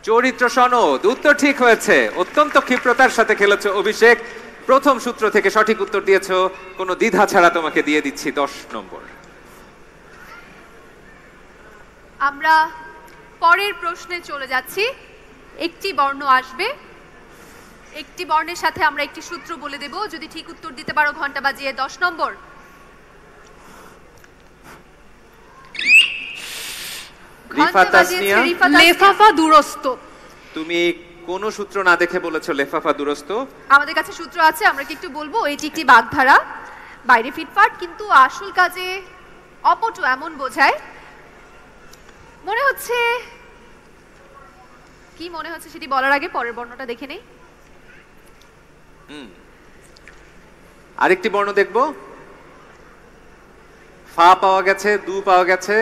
চরিত্র সনদ, উত্তর ঠিক হয়েছে। অত্যন্ত ক্ষিপ্রতার সাথে খেলেছো অভিষেক, প্রথম সূত্র থেকে সঠিক উত্তর দিয়েছো, কোনো দ্বিধা ছাড়া তোমাকে দিয়ে দিচ্ছি 10 নম্বর। আমরা পরের প্রশ্নে চলে যাচ্ছি। একটি বর্ণ আসবে, একটি বর্ণের সাথে আমরা একটি সূত্র বলে দেব। যদি ঠিক উত্তর দিতে পারো ঘন্টা বাজিয়ে 10 নম্বর। লেফাফা দুরস্ত। তুমি কোন সূত্র না দেখে বলেছো লেফাফা দুরস্ত? আমাদের কাছে সূত্র আছে, আমরা কি একটু বলবো? এটি একটি বাগধারা, বাইরে ফিটফাট কিন্তু আসল কাজে অপটু এমন বোঝায়। মনে হচ্ছে, কি মনে হচ্ছে সেটি বলার আগে পরের বর্ণটা দেখে নেই। আরেকটি বর্ণ দেখব। ফা পাওয়া গেছে, দু পাওয়া গেছে,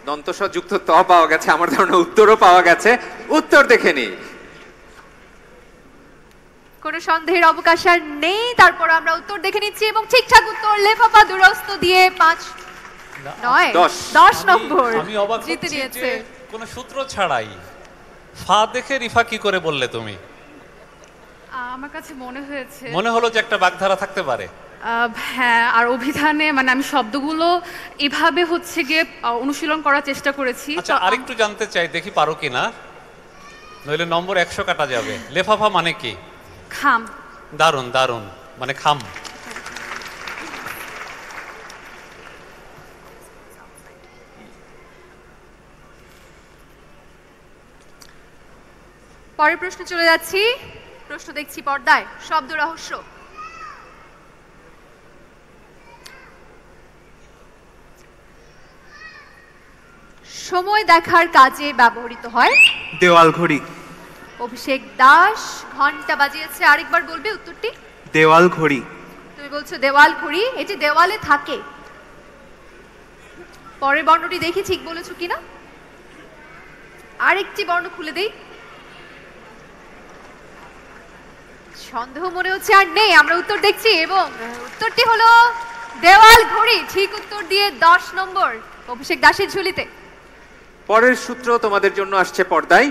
দন্তস যুক্ত ত পাওয়া গেছে, আমার ধারণা উত্তরও পাওয়া গেছে। উত্তর দেখে নি। কোনো সন্দেহের অবকাশ আর নেই। তারপর আমরা উত্তর দেখে নিচ্ছি এবং ঠিকঠাক উত্তর লেফাফা দুরস্ত দিয়ে 10 নম্বর আমি অবাক জিতে হচ্ছি নিয়েছে। যে কোনো সূত্র ছাড়াই ফা দেখে রিফা কি করে বললে তুমি? আমার কাছে মনে হয়েছে, মনে হলো যে একটা বাগধারা থাকতে পারে। হ্যাঁ, আর অভিধানে মানে আমি শব্দগুলো এভাবে হচ্ছে গিয়ে অনুশীলন করার চেষ্টা করেছি। আচ্ছা, আরেকটু জানতে চাই, দেখি পারো কিনা, নইলে নম্বর 100 কাটা যাবে। লেফাফা মানে কি? খাম। দারুন দারুন, মানে খাম। পরের প্রশ্নে চলে যাচ্ছি। প্রশ্ন দেখছি পর্দায়, শব্দ রহস্য। সময় দেখার কাজে ব্যবহৃত হয় দেওয়াল ঘড়ি। অভিষেক দাস ঘন্টা বাজিয়েছে, আরেকবার বলবে উত্তরটি? দেওয়াল ঘড়ি। তুমি বলছো দেওয়াল ঘড়ি, এটি দেওয়ালে থাকে। পরের বর্ণটি দেখি ঠিক বলেছো কিনা। আরেকটি বর্ণ খুলে দেই। সন্দেহ মনে হচ্ছে আর নেই, আমরা উত্তর দেখছি এবং উত্তরটি হলো দেওয়াল ঘড়ি। ঠিক উত্তর দিয়ে 10 নম্বর অভিষেক দাসের ঝুলিতে। পরের সূত্র তোমাদের জন্য আসছে পর্দায়।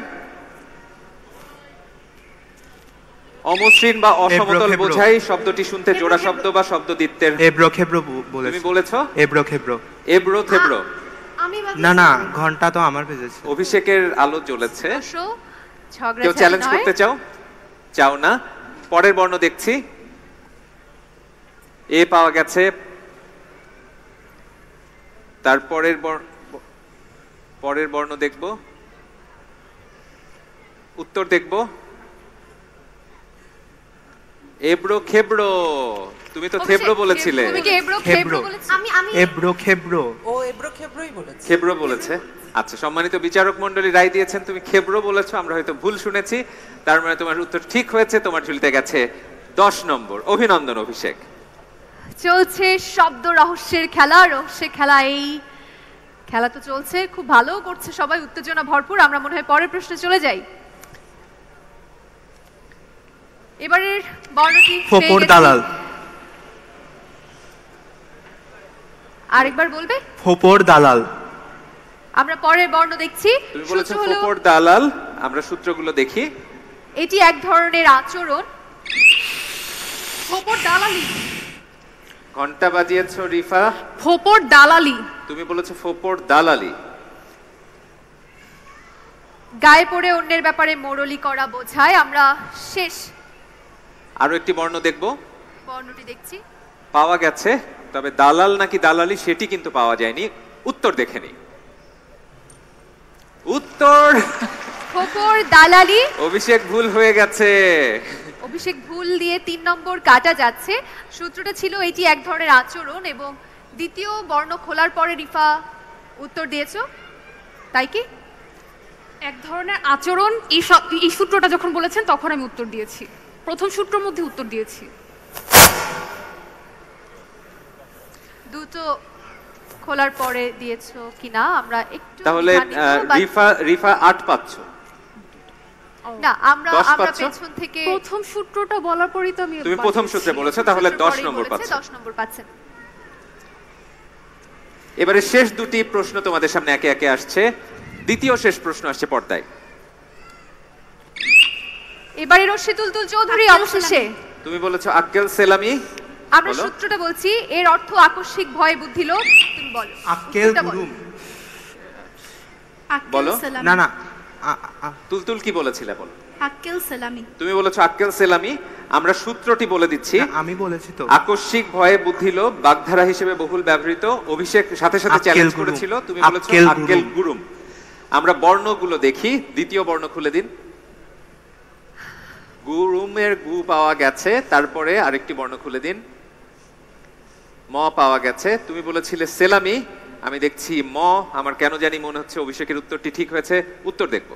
অমসৃণ বা অসমতল বোঝাই শব্দটি শুনতে জোড়া শব্দ বা শব্দদ্বিত্বের। এবড়ো খেবড়ো বলেছো। তুমি বলেছো এবড়ো খেবড়ো। এবড়ো থেবড়ো। না না, ঘন্টা তো আমার বেজেছে। অভিষেকের আলো জ্বলেছে। ঝগড়া কেউ চ্যালেঞ্জ করতে চাও? চাও না। পরের বর্ণ দেখছি। এ পাওয়া গেছে। তারপরের পরের বর্ণ দেখব, উত্তর দেখব। এবড়ো খেবড়ো, তুমি তো থেবড়ো বলেছিলে। তুমি কি এবড়ো খেবড়ো বলেছিলে? আমি এবড়ো খেবড়ো। ও এবড়ো খেবড়োই বলেছে। খেবড়ো বলেছে। আচ্ছা, সম্মানিত বিচারক মণ্ডলী রায় দিয়েছেন, তুমি খেবড়ো বলেছো, আমরা হয়তো ভুল শুনেছি। তার মানে তোমার উত্তর ঠিক হয়েছে, তোমার ঝুলিতে গেছে 10 নম্বর। অভিনন্দন অভিষেক। চলছে শব্দ রহস্যের খেলা, রহস্যের খেলা। এই খেলা তো চলছে, খুব ভালো করছে সবাই, উত্তেজনা ভরপুর। আমরা মনে হয় পরের প্রশ্নে চলে যাই। এবারের বর্ণটি ফোপর দালাল। আরেকবার বলবে? ফোপর দালাল। আমরা পরের বর্ণ দেখছি। তুমি বলেছো ফোপর দালাল, আমরা সূত্রগুলো দেখি। এটি এক ধরনের আচরণ। ফোপর দালালি। ঘন্টা বাজিয়েছো রিফা। ফোপর দালালি। তুমি বলেছো ফোপর দালালি। গায়ে পড়ে অন্যের ব্যাপারে মোড়লি করা বোঝায়। আমরা শেষ আরো একটি বর্ণ দেখব। বর্ণটি দেখছি। পাওয়া গেছে, তবে দালাল নাকি দালালি সেটি কিন্তু পাওয়া যায়নি। উত্তর দেখে নিই। উত্তর ফোপর দালালি। অভিষেক ভুল হয়ে গেছে। অভিষেক ভুল দিয়ে 3 নম্বর কাটা যাচ্ছে। সূত্রটা ছিল এটি এক ধরনের আচরণ, এবং দ্বিতীয় বর্ণ খোলার পরে রিফা উত্তর দিয়েছো, তাই কি? এক ধরনের আচরণ, এই সূত্রটা যখন বলেছেন তখন আমি উত্তর দিয়েছি, প্রথম সূত্রের মধ্যে উত্তর দিয়েছি। দুটো খোলার পরে দিয়েছো কিনা আমরা একটু তাহলে রিফা 8 পাচ্ছ না, আমরা পেছন থেকে প্রথম সূত্রটা বলার পরেই তো আমি তুমি প্রথম সূত্রে বলেছো, তাহলে 10 নম্বর পাচ্ছ। 10 নম্বর পাচ্ছেন। এবারে শেষ দুটি প্রশ্ন তোমাদের সামনে একে একে আসছে। দ্বিতীয় শেষ প্রশ্ন আসছে পর্দায়। এবারে রশিদুল চৌধুরী অবশেষে তুমি বলেছো আক্কেল সেলামি। আমরা সূত্রটা বলছি, এর অর্থ আকস্মিক ভয় বুদ্ধি লোভ। তুমি বলো আক্কেল গুরুম। বলো না না তুলতুল কি বলেছিলে বলো। আক্কেল সেলামি। তুমি বলেছো আক্কেল সেলামি। আমরা সূত্রটি বলে দিচ্ছি। আমি বলেছি তো। আকস্মিক ভয়ে বুদ্ধি লোভ বাগধারা হিসেবে বহুল ব্যবহৃত। অভিষেক সাথে সাথে চ্যালেঞ্জ করেছিল, তুমি বলেছো আক্কেল গুরুম। আমরা বর্ণগুলো দেখি। দ্বিতীয় বর্ণ খুলে দিন। গুরুমের গু পাওয়া গেছে, তারপরে আরেকটি বর্ণ খুলে দিন। ম পাওয়া গেছে। তুমি বলেছিলে সেলামি, আমি দেখছি ম। আমার কেন জানি মনে হচ্ছে অভিষেকের উত্তরটি ঠিক হয়েছে। উত্তর দেখব।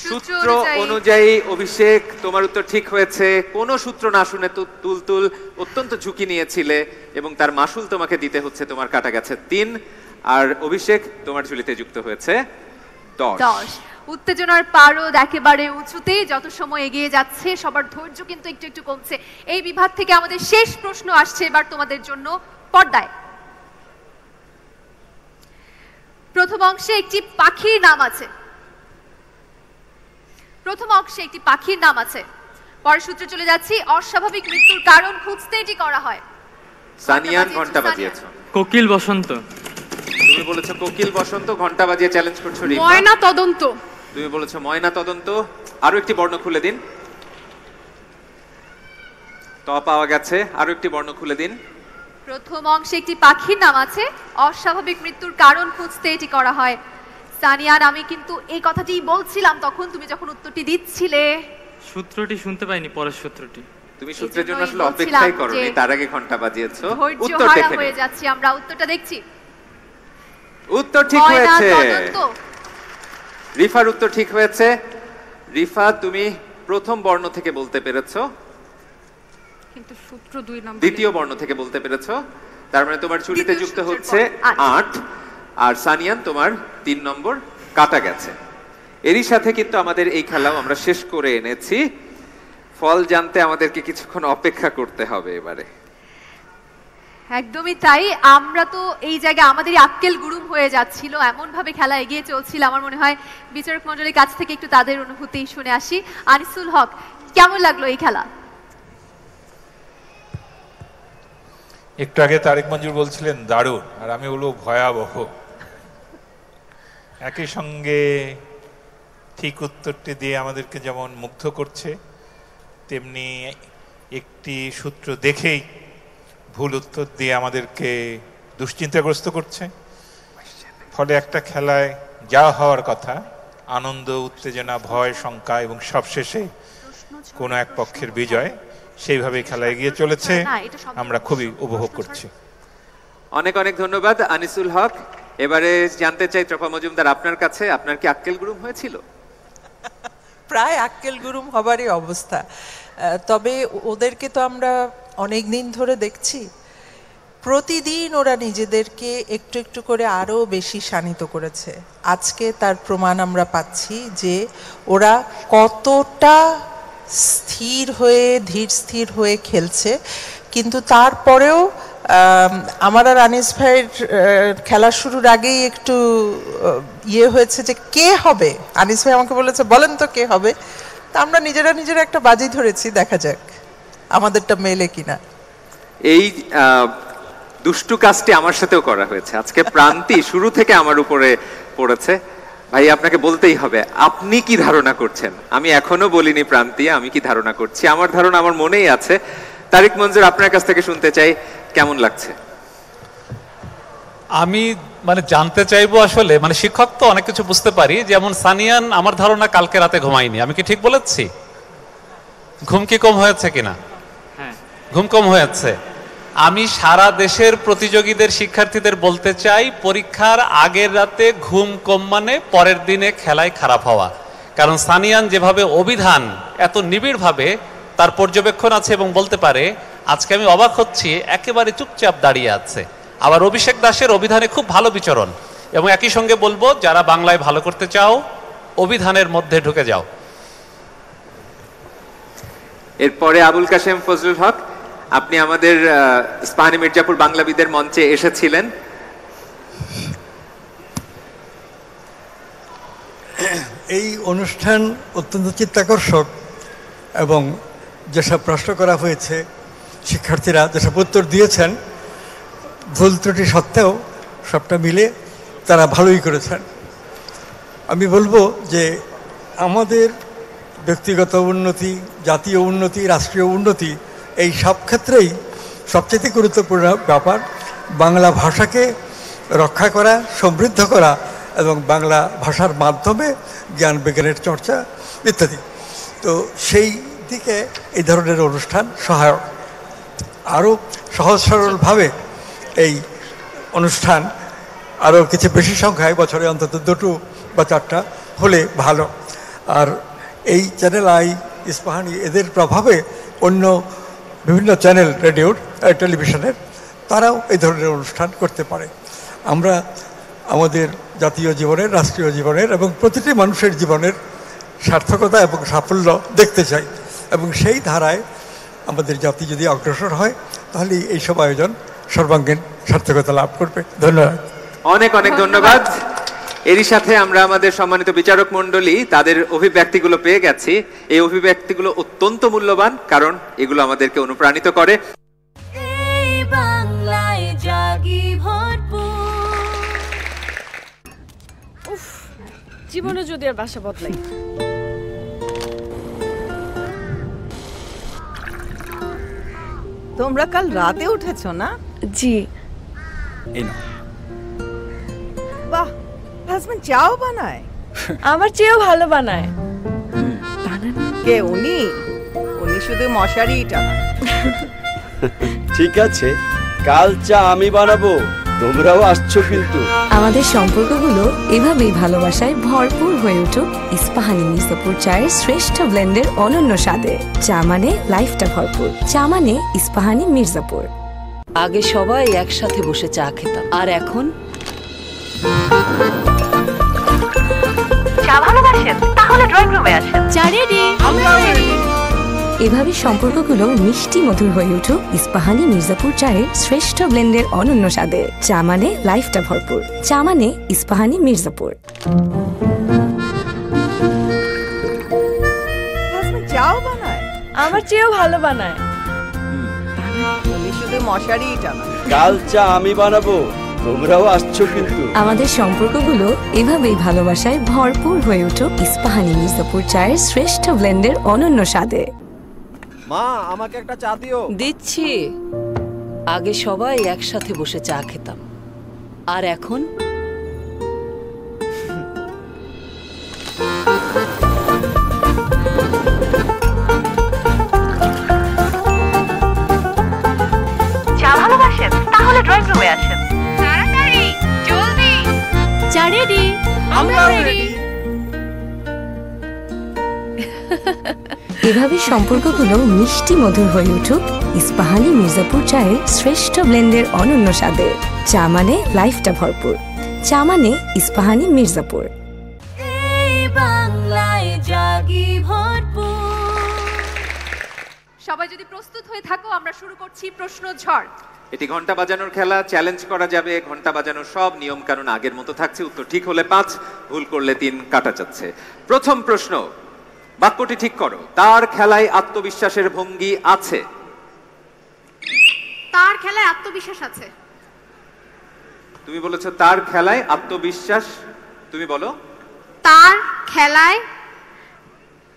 সূত্র অনুযায়ী অভিষেক তোমার উত্তর ঠিক হয়েছে। কোন সূত্র না শুনে তুলতুল অত্যন্ত ঝুঁকি নিয়েছিলে এবং তার মাসুল তোমাকে দিতে হচ্ছে। তোমার কাটা গেছে 3, আর অভিষেক তোমার ঝুলিতে যুক্ত হয়েছে 10। উত্তেজনার পারদ একেবারে উঁচুতে। যত সময় এগিয়ে যাচ্ছে সবার ধৈর্য কিন্তু একটু একটু কমছে। এই বিভাগ থেকে আমাদের শেষ প্রশ্ন আসছে এবার তোমাদের জন্য পর্দায়। প্রথম অংশে একটি পাখির নাম আছে। প্রথম অংশে একটি পাখির নাম আছে। পরের সূত্রে চলে যাচ্ছি। অস্বাভাবিক মৃত্যুর কারণ খুঁজতে এটি করা হয়। সানিয়ান ঘন্টা বাজিয়েছো। কোকিল বসন্ত। তুমি বলেছো কোকিল বসন্ত। ঘন্টা বাজিয়ে চ্যালেঞ্জ করছো রিফা। ময়না তদন্ত। তুমি বলেছো ময়না তদন্ত। আরো একটি বর্ণ খুলে দিন। ত পাওয়া গেছে। আরো একটি বর্ণ খুলে দিন। প্রথম অংশে একটি পাখির নাম আছে। অস্বাভাবিক মৃত্যুর কারণ খুঁজতে এটি করা হয়। সানিয়ান, আমি কিন্তু এই কথাটি বলছিলাম তখন তুমি যখন উত্তরটি দিচ্ছিলে। সূত্রটি শুনতে পাইনি, পরের সূত্রটি। তুমি সূত্রের জন্য আসলে অপেক্ষাই করোনি, তার আগে ঘন্টা বাজিয়েছো। উত্তর দেখে হয়ে যাচ্ছি আমরা। উত্তরটা দেখছি। উত্তর ঠিক হয়েছে। রিফার উত্তর ঠিক হয়েছে। রিফা, তুমি প্রথম বর্ণ থেকে বলতে পেরেছো, কিন্তু সূত্র 2 নম্বর। দ্বিতীয় বর্ণ থেকে বলতে পেরেছো। তার মানে তোমার ঝুলিতে যুক্ত হচ্ছে 8, আর সানিয়ান তোমার 3 নম্বর কাটা গেছে। এরই সাথে কিন্তু আমাদের এই খেলাও আমরা শেষ করে এনেছি। ফল জানতে আমাদেরকে কিছুক্ষণ অপেক্ষা করতে হবে এবারে। একদমই তাই। আমরা তো এই জায়গায় আমাদের আক্কেল গুরুম হয়ে যাচ্ছিল, এমন ভাবে খেলা এগিয়ে চলছিল। আমার মনে হয় বিচারক মণ্ডলীর কাছ থেকে একটু তাদের অনুভূতি শুনে আসি। আনিসুল হক, কেমন লাগলো এই খেলা? একটু আগে তারেক মঞ্জুর বলছিলেন দারুণ, আর আমি বলবো ভয়াবহ। একই সঙ্গে ঠিক উত্তরটি দিয়ে আমাদেরকে যেমন মুগ্ধ করছে, তেমনি একটি সূত্র দেখেই ভুল উত্তর দিয়ে আমাদেরকে দুশ্চিন্তাগ্রস্ত করছে। ফলে একটা খেলায় যা হওয়ার কথা আনন্দ, উত্তেজনা, ভয়, শঙ্কা এবং সবশেষে কোনো এক পক্ষের বিজয়, সেইভাবে খেলা এগিয়ে চলেছে। আমরা খুবই উপভোগ করছি। অনেক অনেক ধন্যবাদ আনিসুল হক। এবারে জানতে চাই ত্রপা মজুমদার, আপনার কাছে আপনার কি আক্কেল গুরুম হয়েছিল? প্রায় আক্কেল গুরুম হবারই অবস্থা। তবে ওদেরকে তো আমরা অনেক দিন ধরে দেখছি, প্রতিদিন ওরা নিজেদেরকে একটু একটু করে আরো বেশি শানিত করেছে। আজকে তার প্রমাণ আমরা পাচ্ছি যে ওরা কতটা স্থির হয়ে, ধীর স্থির হয়ে খেলছে। কিন্তু তারপরেও আমার আর আনিস ভাইয়ের খেলা শুরুর আগেই একটু ইয়ে হয়েছে যে কে হবে। আনিস ভাই আমাকে বলেছে বলেন তো কে হবে। তা আমরা নিজেরা একটা বাজি ধরেছি, দেখা যাক আমাদেরটা মেলে কিনা। এই দুষ্টু কাজটি আমার সাথেও করা হয়েছে। আজকে প্রান্তি শুরু থেকে আমার উপরে পড়েছে। ভাই আপনাকে বলতেই হবে, আপনি কি ধারণা করছেন? আমি এখনো বলিনি প্রান্তি আমি কি ধারণা করছি। আমার ধারণা আমার মনেই আছে। তারিক মঞ্জুর, আপনার কাছ থেকে শুনতে চাই কেমন লাগছে? আমি জানতে চাইবো আসলে, শিক্ষক তো অনেক কিছু বুঝতে পারি। যেমন সানিয়ান আমার ধারণা কালকে রাতে ঘুমায়নি। আমি কি ঠিক বলেছি? ঘুম কি কম হয়েছে কিনা? ঘুম কম হয়েছে। আমি সারা দেশের প্রতিযোগীদের, শিক্ষার্থীদের বলতে চাই, পরীক্ষার আগের রাতে ঘুম কম মানে পরের দিনে খেলায় খারাপ হওয়া। কারণ সানিয়ান যেভাবে অভিধান এত নিবিড়ভাবে তার পর্যবেক্ষণ আছে এবং বলতে পারে, আজকে আমি অবাক হচ্ছি একেবারে চুপচাপ দাঁড়িয়ে আছে। আবার অভিষেক দাসের অভিধানে খুব ভালো বিচরণ। এবং একই সঙ্গে বলবো, যারা বাংলায় ভালো করতে চাও অভিধানের মধ্যে ঢুকে যাও। এরপরে আবুল কাশেম ফজলুল হক, আপনি আমাদের ইস্পাহানী মির্জাপুর বাংলাবিদের মঞ্চে এসেছিলেন। এই অনুষ্ঠান অত্যন্ত চিত্তাকর্ষক এবং যেসব প্রশ্ন করা হয়েছে, শিক্ষার্থীরা যেসব উত্তর দিয়েছেন, ভুল ত্রুটি সত্ত্বেও সবটা মিলে তারা ভালোই করেছেন। আমি বলবো যে আমাদের ব্যক্তিগত উন্নতি, জাতীয় উন্নতি, রাষ্ট্রীয় উন্নতি, এই সব ক্ষেত্রেই সবচেয়ে গুরুত্বপূর্ণ ব্যাপার বাংলা ভাষাকে রক্ষা করা, সমৃদ্ধ করা এবং বাংলা ভাষার মাধ্যমে জ্ঞান বিজ্ঞানের চর্চা ইত্যাদি। তো সেই দিকে এই ধরনের অনুষ্ঠান সহায়ক। আরও সহজ সরলভাবে এই অনুষ্ঠান আরও কিছু বেশি সংখ্যায়, বছরে অন্তত 2 বা 4টা হলে ভালো। আর এই চ্যানেল আই, ইস্পাহানী, এদের প্রভাবে অন্য বিভিন্ন চ্যানেল, রেডিওর, টেলিভিশনের, তারাও এই ধরনের অনুষ্ঠান করতে পারে। আমরা আমাদের জাতীয় জীবনের, রাষ্ট্রীয় জীবনের এবং প্রতিটি মানুষের জীবনের সার্থকতা এবং সাফল্য দেখতে চাই। এবং সেই ধারায় আমাদের জাতি যদি অগ্রসর হয়, তাহলে এইসব আয়োজন সর্বাঙ্গীন সার্থকতা লাভ করবে। ধন্যবাদ। অনেক অনেক ধন্যবাদ। এরই সাথে আমরা আমাদের সম্মানিত বিচারক মণ্ডলী তাদের অভিব্যক্তিগুলো পেয়ে গেছি। এই অভিব্যক্তিগুলো অত্যন্ত মূল্যবান, কারণ এগুলো আমাদেরকে অনুপ্রাণিত করে। এই বাংলায় জাগি ভরপুর। উফ, জীবনে যদি আর বাসা বদলাই। তোমরা কাল রাতে উঠেছো না? জি। বাহ, হাজবেন্ড চাও বানায়? আমার চেয়েও ভালো বানায়। কে উনি? উনি শুধু মশারি টানান। ঠিক আছে, কাল চা আমি বানাবো, তোমরাও আসছো কিন্তু। আমাদের সম্পর্কগুলো এভাবেই ভালোবাসায় ভরপুর হয়ে উঠুক ইস্পাহানী মির্জাপুর চায়ের শ্রেষ্ঠ ব্লেন্ডের অনন্য স্বাদে। চা মানে লাইফটা ভরপুর। চা মানে ইস্পাহানী মির্জাপুর। আগে সবাই একসাথে বসে চা খেতাম, আর এখন চা ভালোবাসেন? তাহলে ড্রয়িং রুমে আসেন। চা রেডি। এভাবে সম্পর্কগুলো মিষ্টি মধুর হয়ে উঠুক ইস্পাহানী মির্জাপুর চায়ের শ্রেষ্ঠ ব্লেন্ডের অনন্য স্বাদে। চা মানে লাইফটা ভরপুর। চা মানে ইস্পাহানী মির্জাপুর। চাও বানায়? আমার চেয়েও ভালো বানায়। উনি শুধু মশারি টানান। কাল চা আমি বানাবো, তোমরাও আসছো কিন্তু। আমাদের সম্পর্কগুলো এভাবেই ভালোবাসায় ভরপুর হয়ে উঠুক ইস্পাহানী মির্জাপুর চায়ের শ্রেষ্ঠ ব্লেন্ডের অনন্য স্বাদে। মা, আমাকে একটা চা দিও। দিচ্ছি। আগে সবাই একসাথে বসে চা খেতাম, আর এখন ড্রয়িং রুমে আসেন। তাড়াতাড়ি, জলদি। যা রেডি, আমরা রেডি। এভাবে সম্পর্কগুলো মিষ্টি মধুর হয়ে উঠুক ইস্পাহানি মির্জাপুর চায়ের শ্রেষ্ঠ ব্লেন্ডের অনন্য স্বাদে। চা মানে লাইফটা ভরপুর। চা মানে ইস্পাহানি মির্জাপুর। এই বাংলায় জাগি ভরপুর। সবাই যদি প্রস্তুত হয়ে থাকো, আমরা শুরু করছি প্রশ্ন ঝড়। এটি ঘন্টা বাজানোর খেলা, চ্যালেঞ্জ করা যাবে। ঘন্টা বাজানোর সব নিয়ম কানুন আগের মতো থাকছে। উত্তর ঠিক হলে 5, ভুল করলে 3 কাটা যাচ্ছে। প্রথম প্রশ্ন, বাক্যটি ঠিক করো। তার খেলায় আত্মবিশ্বাসের ভঙ্গি আছে। তার খেলায় আত্মবিশ্বাস আছে। তুমি বলেছো তার খেলায় আত্মবিশ্বাস, তুমি বলো। তার খেলায়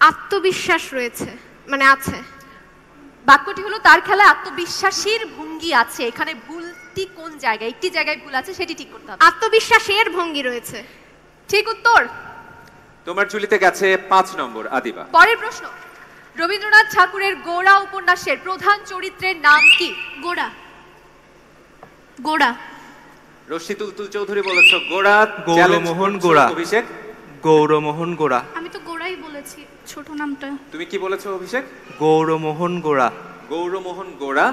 আত্মবিশ্বাস রয়েছে, মানে আছে। বাক্যটি হলো তার খেলায় আত্মবিশ্বাসীর ভঙ্গি আছে। এখানে ভুলটি কোন জায়গায়? একটি জায়গায় ভুল আছে, সেটি ঠিক করতে হবে। আত্মবিশ্বাসের ভঙ্গি রয়েছে, ঠিক উত্তর। তোমার ঝুলিতে গেছে 5 নম্বর। আদিবা, পরের প্রশ্ন, রবীন্দ্রনাথ ঠাকুরের গোড়া উপন্যাসের প্রধান চরিত্রের নাম কি? গোড়া। গোড়া। রশি তুলতুল চৌধুরী বলেছো গোড়া। গৌরমোহন গোড়া। অভিষেক, গৌরমোহন গোড়া। আমি তো গোড়াই বলেছি, ছোট নামটা। তুমি কি বলেছো অভিষেক? গৌরমোহন গোড়া। গৌরমোহন গোড়া।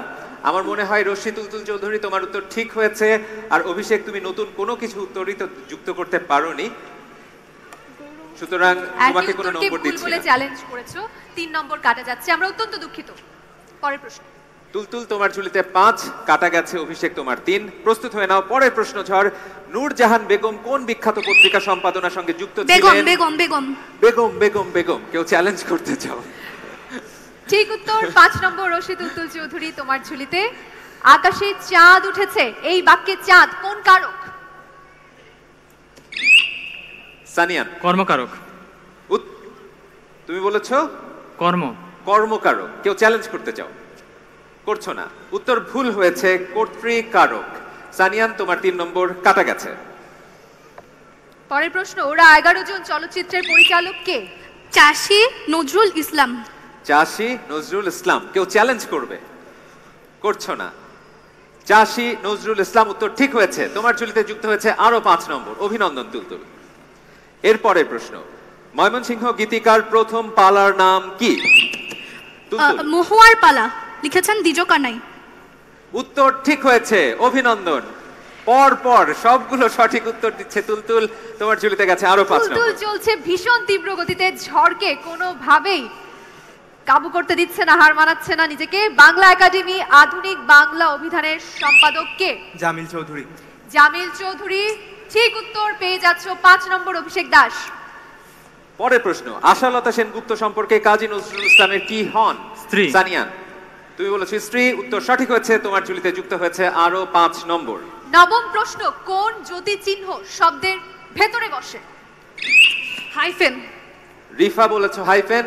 আমার মনে হয় রশি তুলতুল চৌধুরী তোমার উত্তর ঠিক হয়েছে। আর অভিষেক, তুমি নতুন কোনো কিছু উত্তরই তো যুক্ত করতে পারোনি, সুতরাং তোমাকে কোনো নম্বর দিচ্ছি বলে না। চ্যালেঞ্জ করেছো, 3 নম্বর কাটা যাচ্ছে। আমরা অত্যন্ত দুঃখিত। পরের প্রশ্ন, তুলতুল তোমার ঝুলিতে 5, কাটা গেছে। অভিষেক তোমার 3। প্রস্তুত হয়ে নাও। পরের প্রশ্ন ঝড়। নূরজাহান বেগম কোন বিখ্যাত পত্রিকা সম্পাদনার সঙ্গে যুক্ত ছিলেন? বেগম বেগম বেগম বেগম বেগম বেগম। কেউ চ্যালেঞ্জ করতে চাও? ঠিক উত্তর। 5 নম্বর রশি তুলতুল চৌধুরী তোমার ঝুলিতে। আকাশে চাঁদ উঠেছে, এই বাক্যে চাঁদ কোন কারক? সানিয়ান, কর্মকারক। তুমি বলেছো কর্ম। কর্মকারক। কেউ চ্যালেঞ্জ করতে চাও? করছো না। উত্তর ভুল হয়েছে, কর্তৃকারক। সানিয়ান, তোমার 3 নম্বর কাটা গেছে। পরের প্রশ্ন, ওরা 11 জন চলচ্চিত্রের পরিচালক কে? চাষী নজরুল ইসলাম। চাষী নজরুল ইসলাম। কেউ চ্যালেঞ্জ করবে? করছো না। চাষী নজরুল ইসলাম উত্তর ঠিক হয়েছে। তোমার ঝুলিতে যুক্ত হয়েছে আরো 5 নম্বর। অভিনন্দন তুলতুল। এরপরের প্রশ্ন, ময়মনসিংহ গীতিকার প্রথম পালার নাম কি? মহুয়ার পালা, লিখেছেন দ্বিজ কানাই। উত্তর ঠিক হয়েছে, অভিনন্দন। পর পর সবগুলো সঠিক উত্তর দিচ্ছে তুলতুল। তোমার ঝুলিতে গেছে আরো 5 নম্বর। তুলতুল চলছে ভীষণ তীব্র গতিতে। ঝড়কে কোনোভাবেই কাবু করতে দিচ্ছে না, হার মানাচ্ছে না নিজেকে। বাংলা একাডেমি আধুনিক বাংলা অভিধানের সম্পাদক কে? জামিল চৌধুরী। জামিল চৌধুরী, ঠিক উত্তর। পেয়ে যাচ্ছ 5 নম্বর। অভিষেক দাস। পরের প্রশ্ন, আশালতা সেনগুপ্ত সম্পর্কে কাজী নজরুল ইসলামের কি হন? স্ত্রী। সানিয়ান, তুমি বলেছো স্ত্রী। উত্তর সঠিক হয়েছে। তোমার ঝুলিতে যুক্ত হয়েছে আরো 5 নম্বর। নবম প্রশ্ন, কোন জ্যোতি চিহ্ন শব্দের ভেতরে বসে? হাইফেন। রিফা বলেছো হাইফেন।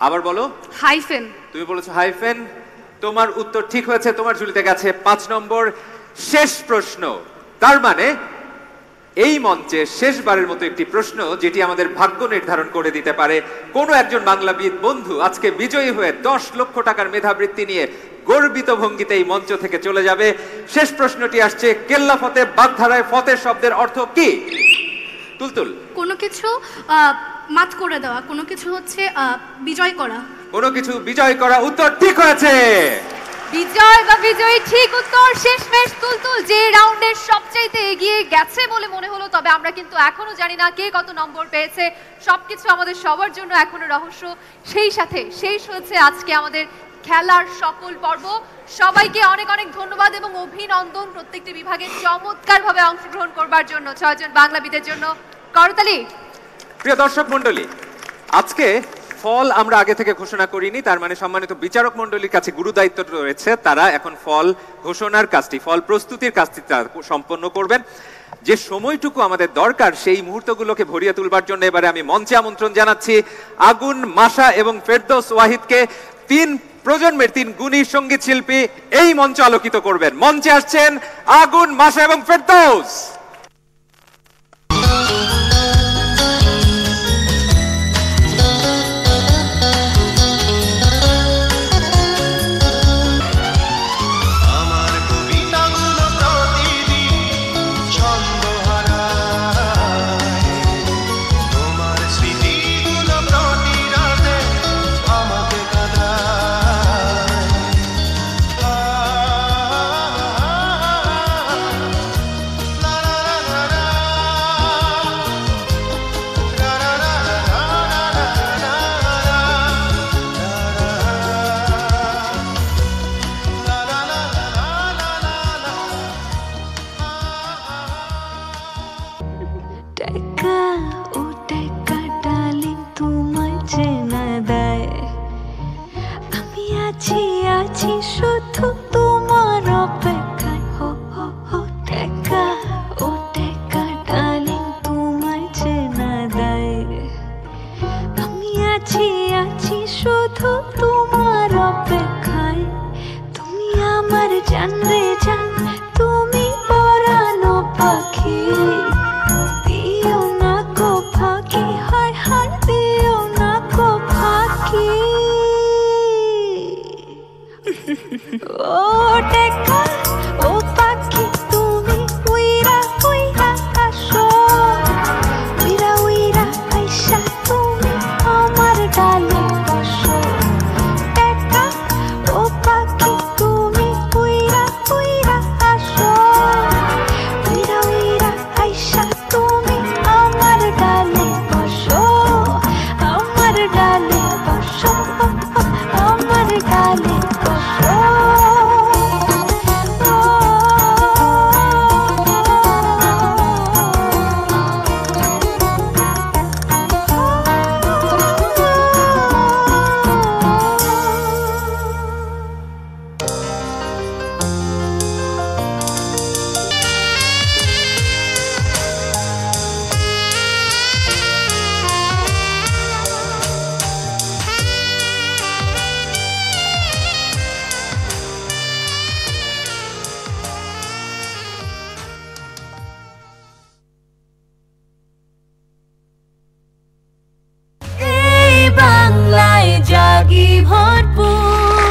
আবার বলো। হাইফেন। তুমি বলেছো হাইফেন। তোমার উত্তর ঠিক হয়েছে। তোমার ঝুলিতে গেছে 5 নম্বর। শেষ প্রশ্ন, তার মানে এই মঞ্চে শেষবারের মতো একটি প্রশ্ন যেটি আমাদের ভাগ্য নির্ধারণ করে দিতে পারে। কোনো একজন বাংলাবিদ বন্ধু আজকে বিজয়ী হয়ে 10 লক্ষ টাকার মেধাবৃত্তি নিয়ে গর্বিত ভঙ্গিতে এই মঞ্চ থেকে চলে যাবে। শেষ প্রশ্নটি আসছে, কেল্লা ফতে বাগধারায় ফতে শব্দের অর্থ কি? তুলতুল। কোনো কিছু মাত করে দেওয়া, কোনো কিছু হচ্ছে বিজয় করা। কোনো কিছু বিজয় করা। উত্তর ঠিক হয়েছে। বিজয় বা বিজয়ী ঠিক উত্তর। শেষমেশ তুলতুল যে রাউন্ডের সবচাইতে এগিয়ে গেছে বলে মনে হলো, তবে আমরা কিন্তু এখনো জানি না কে কত নম্বর পেয়েছে। সবকিছু আমাদের সবার জন্য এখনো রহস্য। সেই সাথে শেষ হয়েছে আজকে আমাদের খেলার সকল পর্ব। সবাইকে অনেক অনেক ধন্যবাদ এবং অভিনন্দন প্রত্যেকটি বিভাগে চমৎকারভাবে অংশগ্রহণ করবার জন্য। 6 জন বাংলাবিদের জন্য করতালি। প্রিয় দর্শক মণ্ডলী, আজকে ফল আমরা আগে থেকে ঘোষণা করিনি, তার মানে সম্মানিত বিচারক মণ্ডলীর কাছে গুরু দায়িত্ব রয়েছে। তারা এখন ফল ঘোষণার কাজটি, ফল প্রস্তুতির কাজটি সম্পন্ন করবেন। যে সময়টুকু আমাদের দরকার সেই মুহূর্তগুলোকে ভরিয়ে তুলবার জন্য এবারে আমি মঞ্চে আমন্ত্রণ জানাচ্ছি আগুন, মাশা এবং ফেরদৌস ওয়াহিদকে। 3 প্রজন্মের 3 গুণী সঙ্গীত শিল্পী এই মঞ্চ আলোকিত করবেন। মঞ্চে আসছেন আগুন, মাশা এবং ফেরদৌস। আমার কবিতাগুলো শুধু তোমার অপেক্ষায় হো হো হো টেকা ও টেকা ডার্লিং তোমায় চেনা দেয় আমি আছি আছি শুধু তোমার অপেক্ষায় তুমি আমার জান রে জান তুমি পরানো পাখি দিও না গো ফাঁকি হায় হায় দিও না গো ফাঁকি ও টেকা ও পাখি তুমি উইরা উইরা আসো উইরা উইরা আইসা তুমি আমার ডালে বসো টেকা ও পাখি তুমি উইরা উইরা আসো উইরা উইরা আইসা তুমি আমার ডালে বসো আমার ডালে বসো আমার ডালে বসো এই বাংলায় জাগি ভরপুর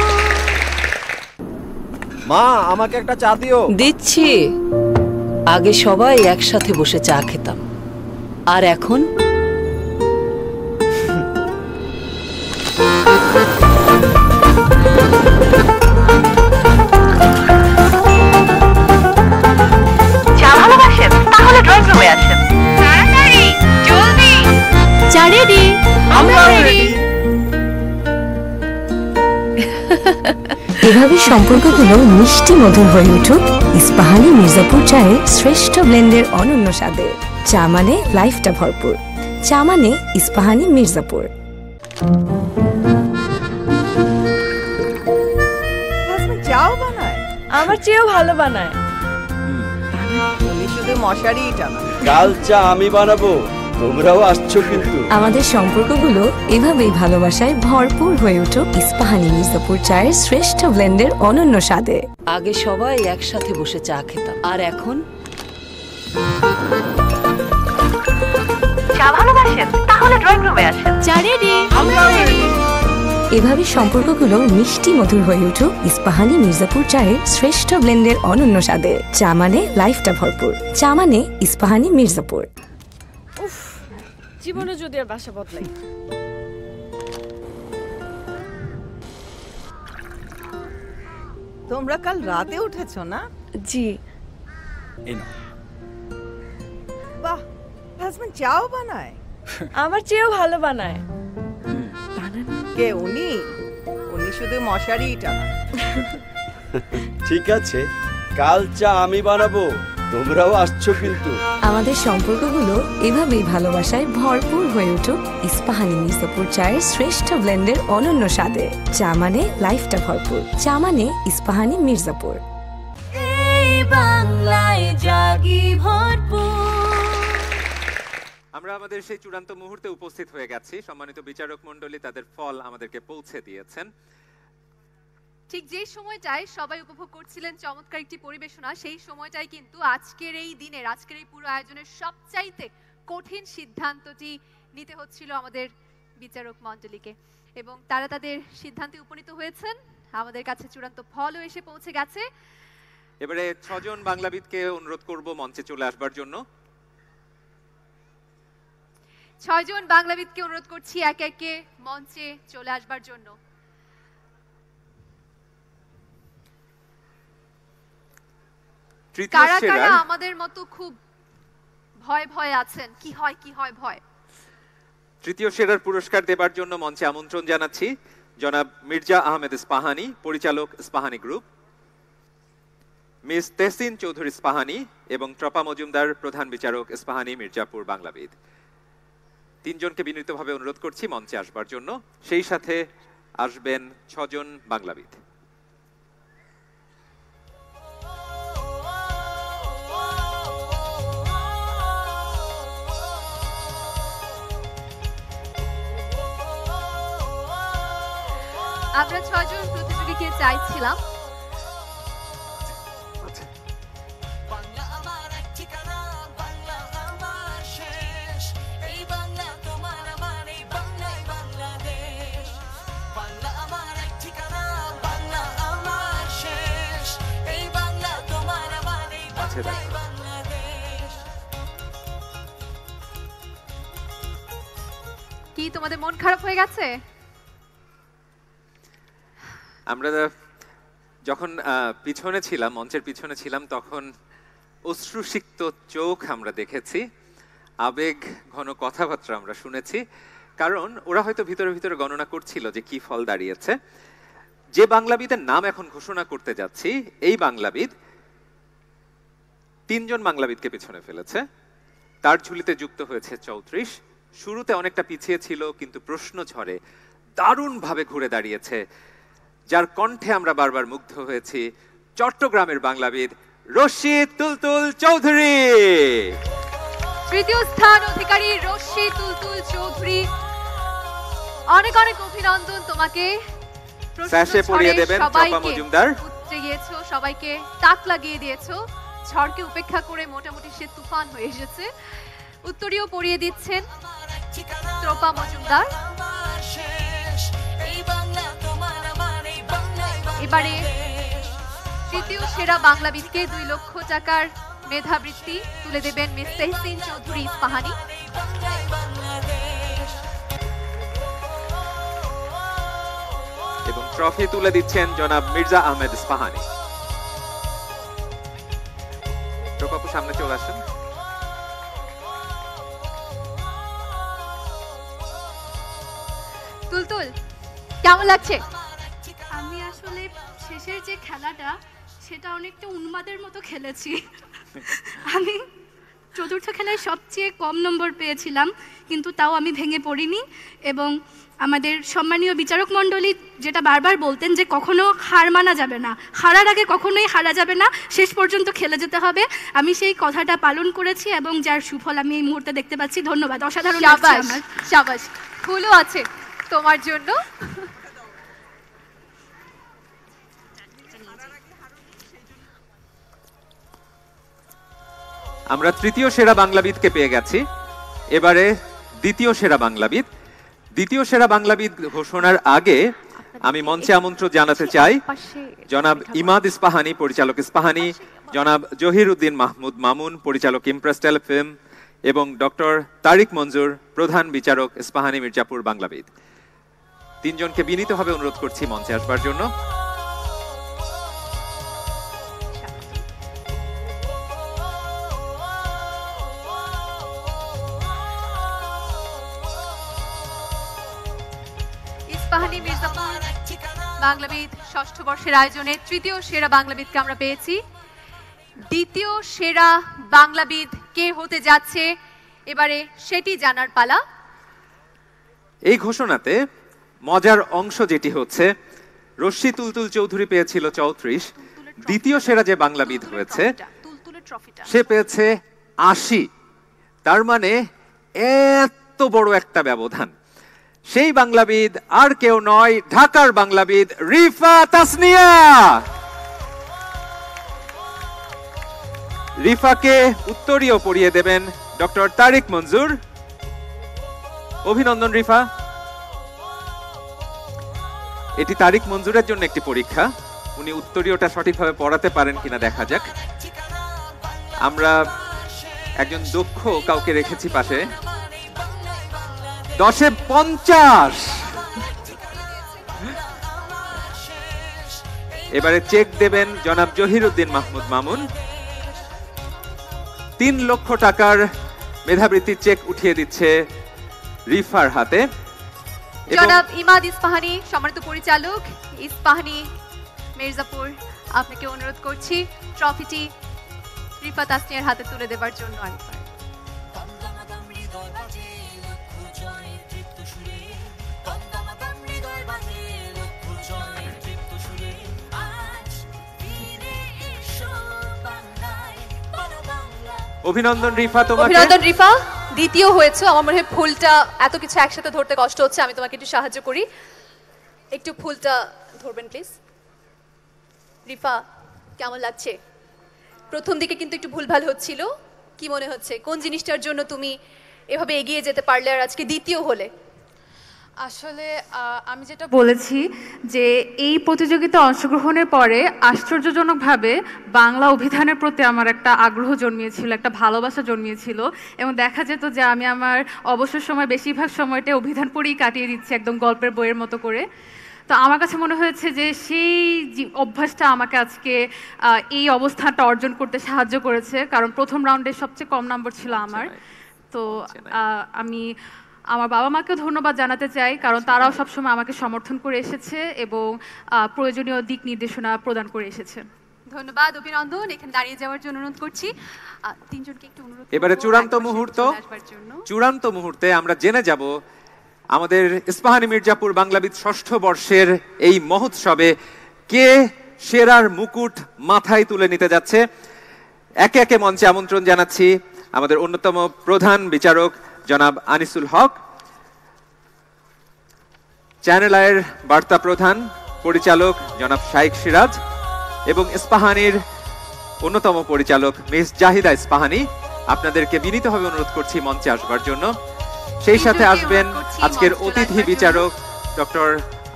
মা আমাকে একটা চা দিও। দিচ্ছি। আগে সবাই একসাথে বসে চা খেতাম, আর এখন চা ভালোবাসেন? তাহলে ড্রয়িং রুমে আসেন। তাড়াতাড়ি, জলদি। চা রেডি? আমরা রেডি। এভাবে সম্পর্কগুলো মিষ্টি মধুর হয়ে উঠুক ইস্পাহানি মির্জাপুর চায়ের শ্রেষ্ঠ ব্লেন্ডের অনন্য স্বাদে। চা মানে লাইফটা ভরপুর, চা মানে ইস্পাহানি মির্জাপুর। হাজবেন্ড চাও বানায়? আমার চেয়েও ভালো বানায়। উনি শুধু মশারিই টানা। কাল চা আমি বানাবো, তোমরাও আসছো কিন্তু। আমাদের সম্পর্কগুলো এভাবেই ভালোবাসায় ভরপুর হয়ে উঠুক ইস্পাহানি মির্জাপুর চায়ের শ্রেষ্ঠ ব্লেন্ডের অনন্য স্বাদে। আগে সবাই একসাথে বসে চা খেতাম, আর এখন চা ভালোবাসেন? তাহলে ড্রয়িং রুমে আসেন। চা রেডি? আমরা রেডি। এভাবে সম্পর্কগুলো মিষ্টি মধুর হয়ে উঠুক ইস্পাহানি মির্জাপুর চায়ের শ্রেষ্ঠ ব্লেন্ডের অনন্য স্বাদে। চা মানে লাইফটা ভরপুর, চা মানে ইস্পাহানি মির্জাপুর। উফ, জীবনে যদি আর বাসা বদলাই। তোমরা কাল রাতে উঠেছো না? জি। বাহ, হাজবেন্ড চাও বানায়? আমার চেয়েও ভালো বানায়। কে উনি? উনি শুধু মশারিই টানা। ঠিক আছে, কাল চা আমি বানাবো, তোমরাও আসছো কিন্তু। আমাদের সম্পর্কগুলো এভাবেই ভালোবাসায় ভরপুর হয়ে উঠুক ইস্পাহানি মির্জাপুর চায়ের শ্রেষ্ঠ ব্লেন্ডের অনন্য স্বাদে। চা মানে লাইফটা ভরপুর, চা মানে ইস্পাহানি মির্জাপুর। এই বাংলায় জাগি ভরপুর। আমরা আমাদের সেই চূড়ান্ত মুহূর্তে উপস্থিত হয়ে গেছি। সম্মানিত বিচারক মণ্ডলী তাদের ফল আমাদেরকে পৌঁছে দিয়েছেন। ঠিক যে সময়টায় সবাই উপভোগ করছিলেন চমৎকার একটি পরিবেশনা, সেই সময়টাই কিন্তু আজকের এই দিনের, আজকের এই পুরো আয়োজনের সবচাইতে কঠিন সিদ্ধান্তটি নিতে হচ্ছিল আমাদের বিচারক মণ্ডলীকে, এবং তারা তাদের সিদ্ধান্তে উপনীত হয়েছেন। আমাদের কাছে চূড়ান্ত ফলও এসে পৌঁছে গেছে। এবারে 6 জন বাংলাবিদকে অনুরোধ করব মঞ্চে চলে আসবার জন্য। 6 জন বাংলাবিদকে অনুরোধ করছি একে একে মঞ্চে চলে আসবার জন্য। কারা কারা আমাদের মতো খুব ভয় ভয় আছেন? কি হয় ভয়? তৃতীয় সেরার পুরস্কার দেবার জন্য মঞ্চে আমন্ত্রণ জানাচ্ছি জনাব মির্জা আহমেদ ইস্পাহানি, পরিচালক ইস্পাহানি গ্রুপ, মিস তেহসিন চৌধুরী ইস্পাহানি এবং ট্রপা মজুমদার, প্রধান বিচারক ইস্পাহানি মির্জাপুর বাংলাবিদ। 3 জনকে বিনীতভাবে অনুরোধ করছি মঞ্চে আসবার জন্য। সেই সাথে আসবেন 6 জন বাংলাবিদ। আমরা 6 জন প্রতিযোগীকে চাইছিলাম। কি তোমাদের মন খারাপ হয়ে গেছে? আমরা যখন পিছনে ছিলাম, মঞ্চের পিছনে ছিলাম, তখন অশ্রুসিক্ত চোখ আমরা দেখেছি, আবেগ ঘন কথাবার্তা আমরা শুনেছি। কারণ ওরা হয়তো ভিতরে ভিতরে গণনা করছিল যে কি ফল দাঁড়িয়েছে। যে বাংলাবিদের নাম এখন ঘোষণা করতে যাচ্ছি, এই বাংলাবিদ 3 জন বাংলাবিদকে পিছনে ফেলেছে। তার ঝুলিতে যুক্ত হয়েছে 34। শুরুতে অনেকটা পিছিয়ে ছিল, কিন্তু প্রশ্ন ঝড়ে দারুণভাবে ঘুরে দাঁড়িয়েছে। যার কণ্ঠে আমরা বারবার মুগ্ধ হয়েছি, চট্টগ্রামের বাংলাবিদ রশিদ তুলতুল চৌধুরী। তৃতীয় স্থান অধিকারী রশিদ তুলতুল চৌধুরী, অনেক অনেক অভিনন্দন তোমাকে। স্যাশে পরিয়ে দেবেন চপা মজুমদার। উঠে গিয়েছো, সবাইকে তাক লাগিয়ে দিয়েছো। ঝড়কে উপেক্ষা করে মোটামুটি সে তুফান হয়ে এসেছে। উত্তরীয় পরিয়ে দিচ্ছেন চপা মজুমদার। এবারে তৃতীয় সেরা বাংলাবিদকে 2 লক্ষ টাকার মেধাবৃত্তি তুলে দেবেন মিস তেহসিন চৌধুরী ইস্পাহানি। এবং ট্রফি তুলে দিচ্ছেন জনাব মির্জা আহমেদ ইস্পাহানি। টপাপু সামনে চলে আসেন। তুলতুল, কেমন লাগছে? আমি আসলে শেষের যে খেলাটা সেটা অনেকটা উন্মাদের মতো খেলেছি। আমি চতুর্থ খেলায় সবচেয়ে কম নম্বর পেয়েছিলাম, কিন্তু তাও আমি ভেঙে পড়িনি। এবং আমাদের সম্মানীয় বিচারক মণ্ডলী যেটা বারবার বলতেন যে কখনো হার মানা যাবে না, হারার আগে কখনোই হারা যাবে না, শেষ পর্যন্ত খেলে যেতে হবে। আমি সেই কথাটা পালন করেছি এবং যার সুফল আমি এই মুহূর্তে দেখতে পাচ্ছি। ধন্যবাদ, অসাধারণ লাগছে আমার। শাবাশ, ফুলও আছে তোমার জন্য। আমরা তৃতীয় সেরা বাংলাবিদকে পেয়ে গেছি। এবারে দ্বিতীয় সেরা বাংলাবিদ। দ্বিতীয় সেরা বাংলাবিদ ঘোষণার আগে আমি মঞ্চে আমন্ত্রণ জানাতে চাই জনাব ইমাদ ইস্পাহানি, পরিচালক ইস্পাহানি, জনাব জহির উদ্দিন মাহমুদ মামুন, পরিচালক ইমপ্রেস টেলিফিল্ম, এবং ডক্টর তারিক মঞ্জুর, প্রধান বিচারক ইস্পাহানি মির্জাপুর বাংলাবিদ। 3 জনকে বিনীতভাবে অনুরোধ করছি মঞ্চে আসবার জন্য। ইস্পাহানি মির্জাপুর বাংলাবিদ 6ষ্ঠ বর্ষের আয়োজনে তৃতীয় সেরা বাংলাবিদকে আমরা পেয়েছি। দ্বিতীয় সেরা বাংলাবিদ কে হতে যাচ্ছে এবারে সেটি জানার পালা। এই ঘোষণাতে মজার অংশ যেটি হচ্ছে, রশিদ তুলতুল চৌধুরী পেয়েছিল 34, দ্বিতীয় সেরা যে বাংলাবিদ হয়েছে সে পেয়েছে 80। তার মানে এত বড় একটা ব্যবধান। সেই বাংলাবিদ আর কেউ নয়, ঢাকার বাংলাবিদ রিফা তাসনিয়া। রিফাকে উত্তরীয় পরিয়ে দেবেন ডক্টর তারিক মঞ্জুর। অভিনন্দন রিফা। এটি তারিক মঞ্জুরের জন্য একটি পরীক্ষা, উনি উত্তরীয়টা সঠিকভাবে পড়াতে পারেন কিনা দেখা যাক। আমরা একজন দক্ষ কাউকে রেখেছি পাশে। 10-এ 50। এবারে চেক দেবেন জনাব জহির উদ্দিন মাহমুদ মামুন। 3 লক্ষ টাকার মেধাবৃত্তির চেক উঠিয়ে দিচ্ছে রিফার হাতে। জনাব ইমাদ ইস্পাহানি, সম্মানিত পরিচালক ইস্পাহানি মির্জাপুর, আপনাকে অনুরোধ করছি ট্রফিটি রিফা তাসনিয়ার হাতে তুলে দেবার জন্য আরেকবার। অভিনন্দন রিফা তোমাকে। অভিনন্দন রিফা, দ্বিতীয় হয়েছে। আমার মনে হয় ফুলটা এত কিছু একসাথে ধরতে কষ্ট হচ্ছে, আমি তোমাকে একটু সাহায্য করি। একটু ফুলটা ধরবেন প্লিজ। রিফা, কেমন লাগছে? প্রথম দিকে কিন্তু একটু ভুলভাল হচ্ছিল, কি মনে হচ্ছে কোন জিনিসটার জন্য তুমি এভাবে এগিয়ে যেতে পারলে আর আজকে দ্বিতীয় হলে? আসলে আমি যেটা বলেছি যে এই প্রতিযোগিতা অংশগ্রহণের পরে আশ্চর্যজনকভাবে বাংলা অভিধানের প্রতি আমার একটা আগ্রহ জন্মিয়েছিল, একটা ভালোবাসা জন্মিয়েছিল, এবং দেখা যেত যে আমি আমার অবসর সময় বেশিরভাগ সময়টা অভিধান পড়েই কাটিয়ে দিচ্ছি, একদম গল্পের বইয়ের মতো করে। তো আমার কাছে মনে হয়েছে যে সেই অভ্যাসটা আমাকে আজকে এই অবস্থানটা অর্জন করতে সাহায্য করেছে, কারণ প্রথম রাউন্ডে সবচেয়ে কম নম্বর ছিল আমার। তো আমি আমার বাবা মাকেও ধন্যবাদ জানাতে চাই, কারণ তারাও সবসময় আমাকে সমর্থন করে এসেছে এবং প্রয়োজনীয় দিক নির্দেশনা প্রদান করে এসেছে। ধন্যবাদ, অভিনন্দন। এখানে দাঁড়িয়ে যাওয়ার জন্য অনুরোধ করছি। তিনজনকে একটু অনুরোধ করব এবারে চূড়ান্ত মুহূর্তে আমরা জেনে যাব আমাদের ইস্পাহানি মির্জাপুর বাংলাবিদ ষষ্ঠ বর্ষের এই মহোৎসবে কে সেরার মুকুট মাথায় তুলে নিতে যাচ্ছে। একে একে মঞ্চে আমন্ত্রণ জানাচ্ছি আমাদের অন্যতম প্রধান বিচারক জনাব আনিসুল হক, চ্যানেল আয়ের বার্তা প্রধান পরিচালক জনাব শাইখ সিরাজ এবং ইস্পাহানির অন্যতম পরিচালক মিস জাহিদা ইস্পাহানি। আপনাদেরকে বিনীতভাবে অনুরোধ করছি মঞ্চে আসবার জন্য। সেই সাথে আসবেন আজকের অতিথি বিচারক ডক্টর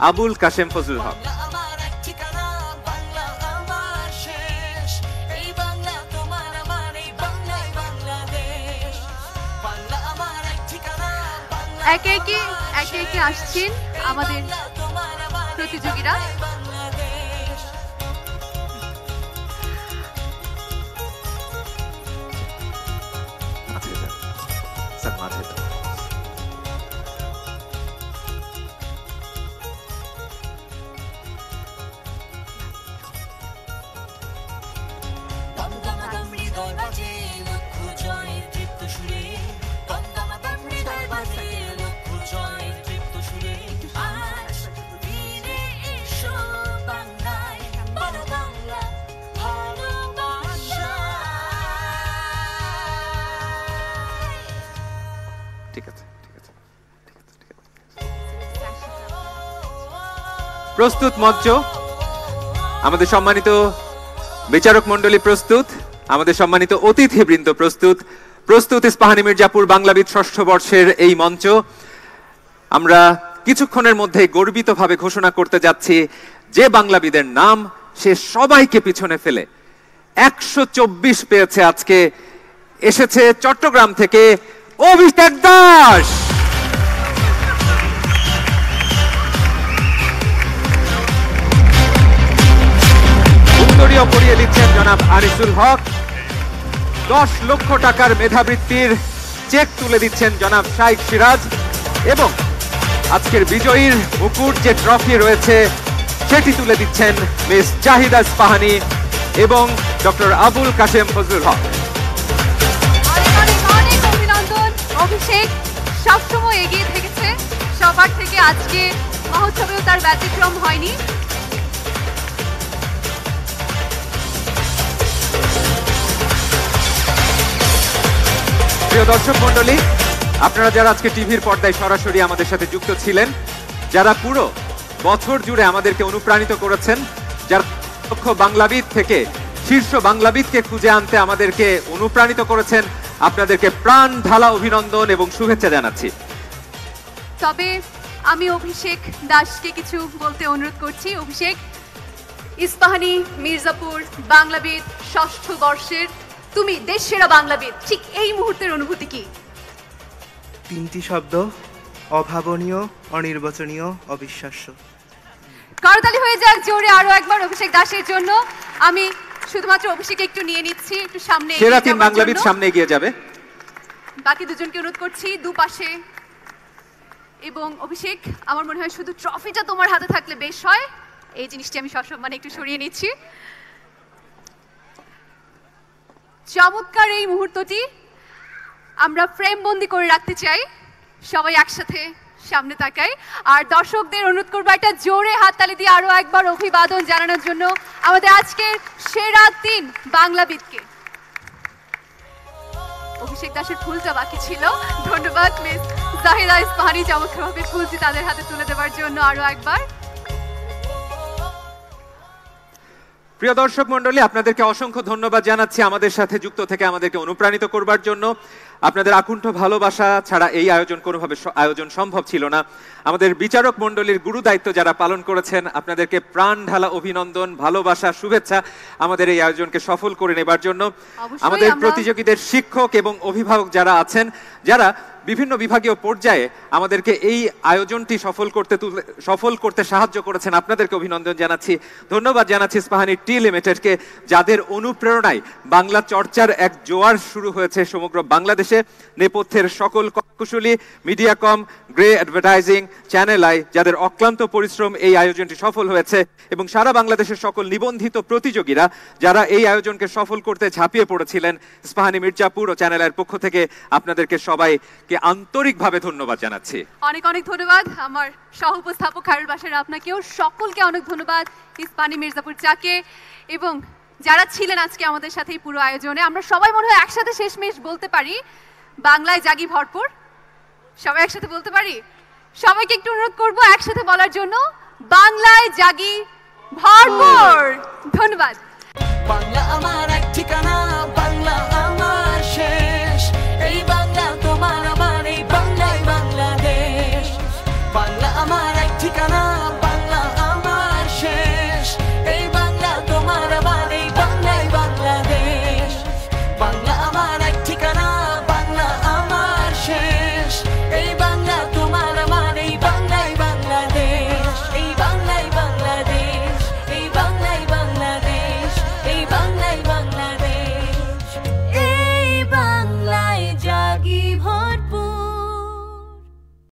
আবুল কাশেম ফজলুল হক। একে একে আসছেন আমাদের প্রতিযোগীরা। প্রস্তুত মঞ্চ, আমাদের সম্মানিত বিচারক মণ্ডলী প্রস্তুত, আমাদের সম্মানিত অতিথিবৃন্দ প্রস্তুত ইস্পাহানি মির্জাপুর বাংলাবিদ ষষ্ঠ বর্ষের এই মঞ্চ। আমরা কিছুক্ষণের মধ্যে গর্বিতভাবে ঘোষণা করতে যাচ্ছি যে বাংলাবিদের নাম সে সবাইকে পিছনে ফেলে 124 পেয়েছে আজকে। এসেছে চট্টগ্রাম থেকে অভিষেক দাস। উত্তরীয় পড়িয়ে দিচ্ছেন জনাব আনিসুল হক। 10 লক্ষ টাকার মেধাবৃত্তির চেক তুলে দিচ্ছেন জনাব শাইখ সিরাজ এবং আজকের বিজয়ীর মুকুট যে ট্রফি রয়েছে সেটি তুলে দিচ্ছেন মিস জাহিদা ইস্পাহানি এবং ডক্টর আবুল কাশেম ফজলুল হক। অনেক অভিনন্দন। অভিষেক সবসময় এগিয়ে থেকেছে সবার থেকে, আজকে মহোৎসবেও তার ব্যতিক্রম হয়নি। প্রিয় দর্শক মণ্ডলী, আপনারা যারা আজকে টিভির পর্দায় সরাসরি আমাদের সাথে যুক্ত ছিলেন, যারা পুরো বছর জুড়ে আমাদেরকে অনুপ্রাণিত করেছেন, যারা লক্ষ বাংলাবিদ থেকে শীর্ষ বাংলাবিদকে খুঁজে আনতে আমাদেরকে অনুপ্রাণিত করেছেন, আপনাদেরকে প্রাণ ঢালা অভিনন্দন এবং শুভেচ্ছা জানাচ্ছি। তবে আমি অভিষেক দাসকে কিছু বলতে অনুরোধ করছি। অভিষেক, ইস্পাহানি মির্জাপুর বাংলাবিদ ষষ্ঠ বর্ষের তুমি দেশসেরা বাংলাবিদ, ঠিক এই মুহূর্তের অনুভূতি কি? 3টি শব্দ, অভাবনীয়, অনির্বচনীয়, অবিশ্বাস্য। করতালি হয়ে যাক জোরে আরো একবার অভিষেক দাসের জন্য। আমি শুধুমাত্র অভিষেক একটু নিয়ে নিচ্ছি, একটু সামনে সেরা তিন বাংলাবিদ সামনে এগিয়ে যাবে। বাকি দুজনকে অনুরোধ করছি দুপাশে। এবং অভিষেক, আমার মনে হয় শুধু ট্রফিটা তোমার হাতে থাকলে বেশ হয়, এই জিনিসটি আমি সসম্মানে একটু সরিয়ে নিচ্ছি। চমৎকার এই মুহূর্তটি আমরা ফ্রেম বন্দি করে রাখতে চাই। সবাই একসাথে সামনে তাকাই আর দর্শকদের অনুরোধ করবো একটা জোরে হাততালি দিয়ে আরো একবার অভিবাদন জানানোর জন্য আমাদের আজকের সেরা 3 বাংলাবিদকে। অভিষেক দাসের ফুলটা বাকি ছিল। ধন্যবাদ মিস জাহিদা ইস্পাহানি চমৎকারভাবে ফুলটি তাদের হাতে তুলে দেওয়ার জন্য। আরো একবার প্রিয় দর্শক মণ্ডলী, আপনাদেরকে অসংখ্য ধন্যবাদ জানাচ্ছি আমাদের সাথে যুক্ত থেকে আমাদেরকে অনুপ্রাণিত করবার জন্য। আপনাদের আকুণ্ঠ ভালোবাসা ছাড়া এই আয়োজন কোনোভাবে আয়োজন সম্ভব ছিল না। আমাদের বিচারক মণ্ডলীর গুরু দায়িত্ব যারা পালন করেছেন, আপনাদেরকে প্রাণ ঢালা অভিনন্দন, ভালোবাসা, শুভেচ্ছা আমাদের এই আয়োজনকে সফল করে নেবার জন্য। আমাদের প্রতিযোগীদের শিক্ষক এবং অভিভাবক যারা আছেন, যারা বিভিন্ন বিভাগীয় পর্যায়ে আমাদেরকে এই আয়োজনটি সফল করতে সাহায্য করেছেন, আপনাদেরকে অভিনন্দন জানাচ্ছি। ধন্যবাদ জানাচ্ছি ইস্পাহানি টি লিমিটেডকে, যাদের অনুপ্রেরণায় বাংলা চর্চার এক জোয়ার শুরু হয়েছে সমগ্র বাংলাদেশে। নেপথ্যের সকল কুশলী, মিডিয়াকম, গ্রে অ্যাডভার্টাইজিং, চ্যানেল আই, যাদের অক্লান্ত পরিশ্রম এই আয়োজনটি সফল হয়েছে, এবং সারা বাংলাদেশের সকল নিবন্ধিত প্রতিযোগীরা যারা এই আয়োজনকে সফল করতে ঝাঁপিয়ে পড়েছিলেন, ইস্পাহানি মির্জাপুর ও চ্যানেল আইয়ের পক্ষ থেকে আপনাদেরকে সবাইকে আন্তরিকভাবে ধন্যবাদ জানাচ্ছি। অনেক অনেক ধন্যবাদ আমার সহ উপস্থাপক খায়রুল বাশার, আপনাকেও সকলকে অনেক ধন্যবাদ, ইস্পাহানি মির্জাপুর চাকে এবং যারা ছিলেন আজকে আমাদের সাথে এই পুরো আয়োজনে। আমরা সবাই মনে হয় একসাথে শেষমেশ বলতে পারি, বাংলায় জাগি ভরপুর। সবাই একসাথে বলতে পারি? সবাইকে একটু অনুরোধ করবো একসাথে বলার জন্য, বাংলায় জাগি ভরপুর। ধন্যবাদ। বাংলা আমার এক ঠিকানা।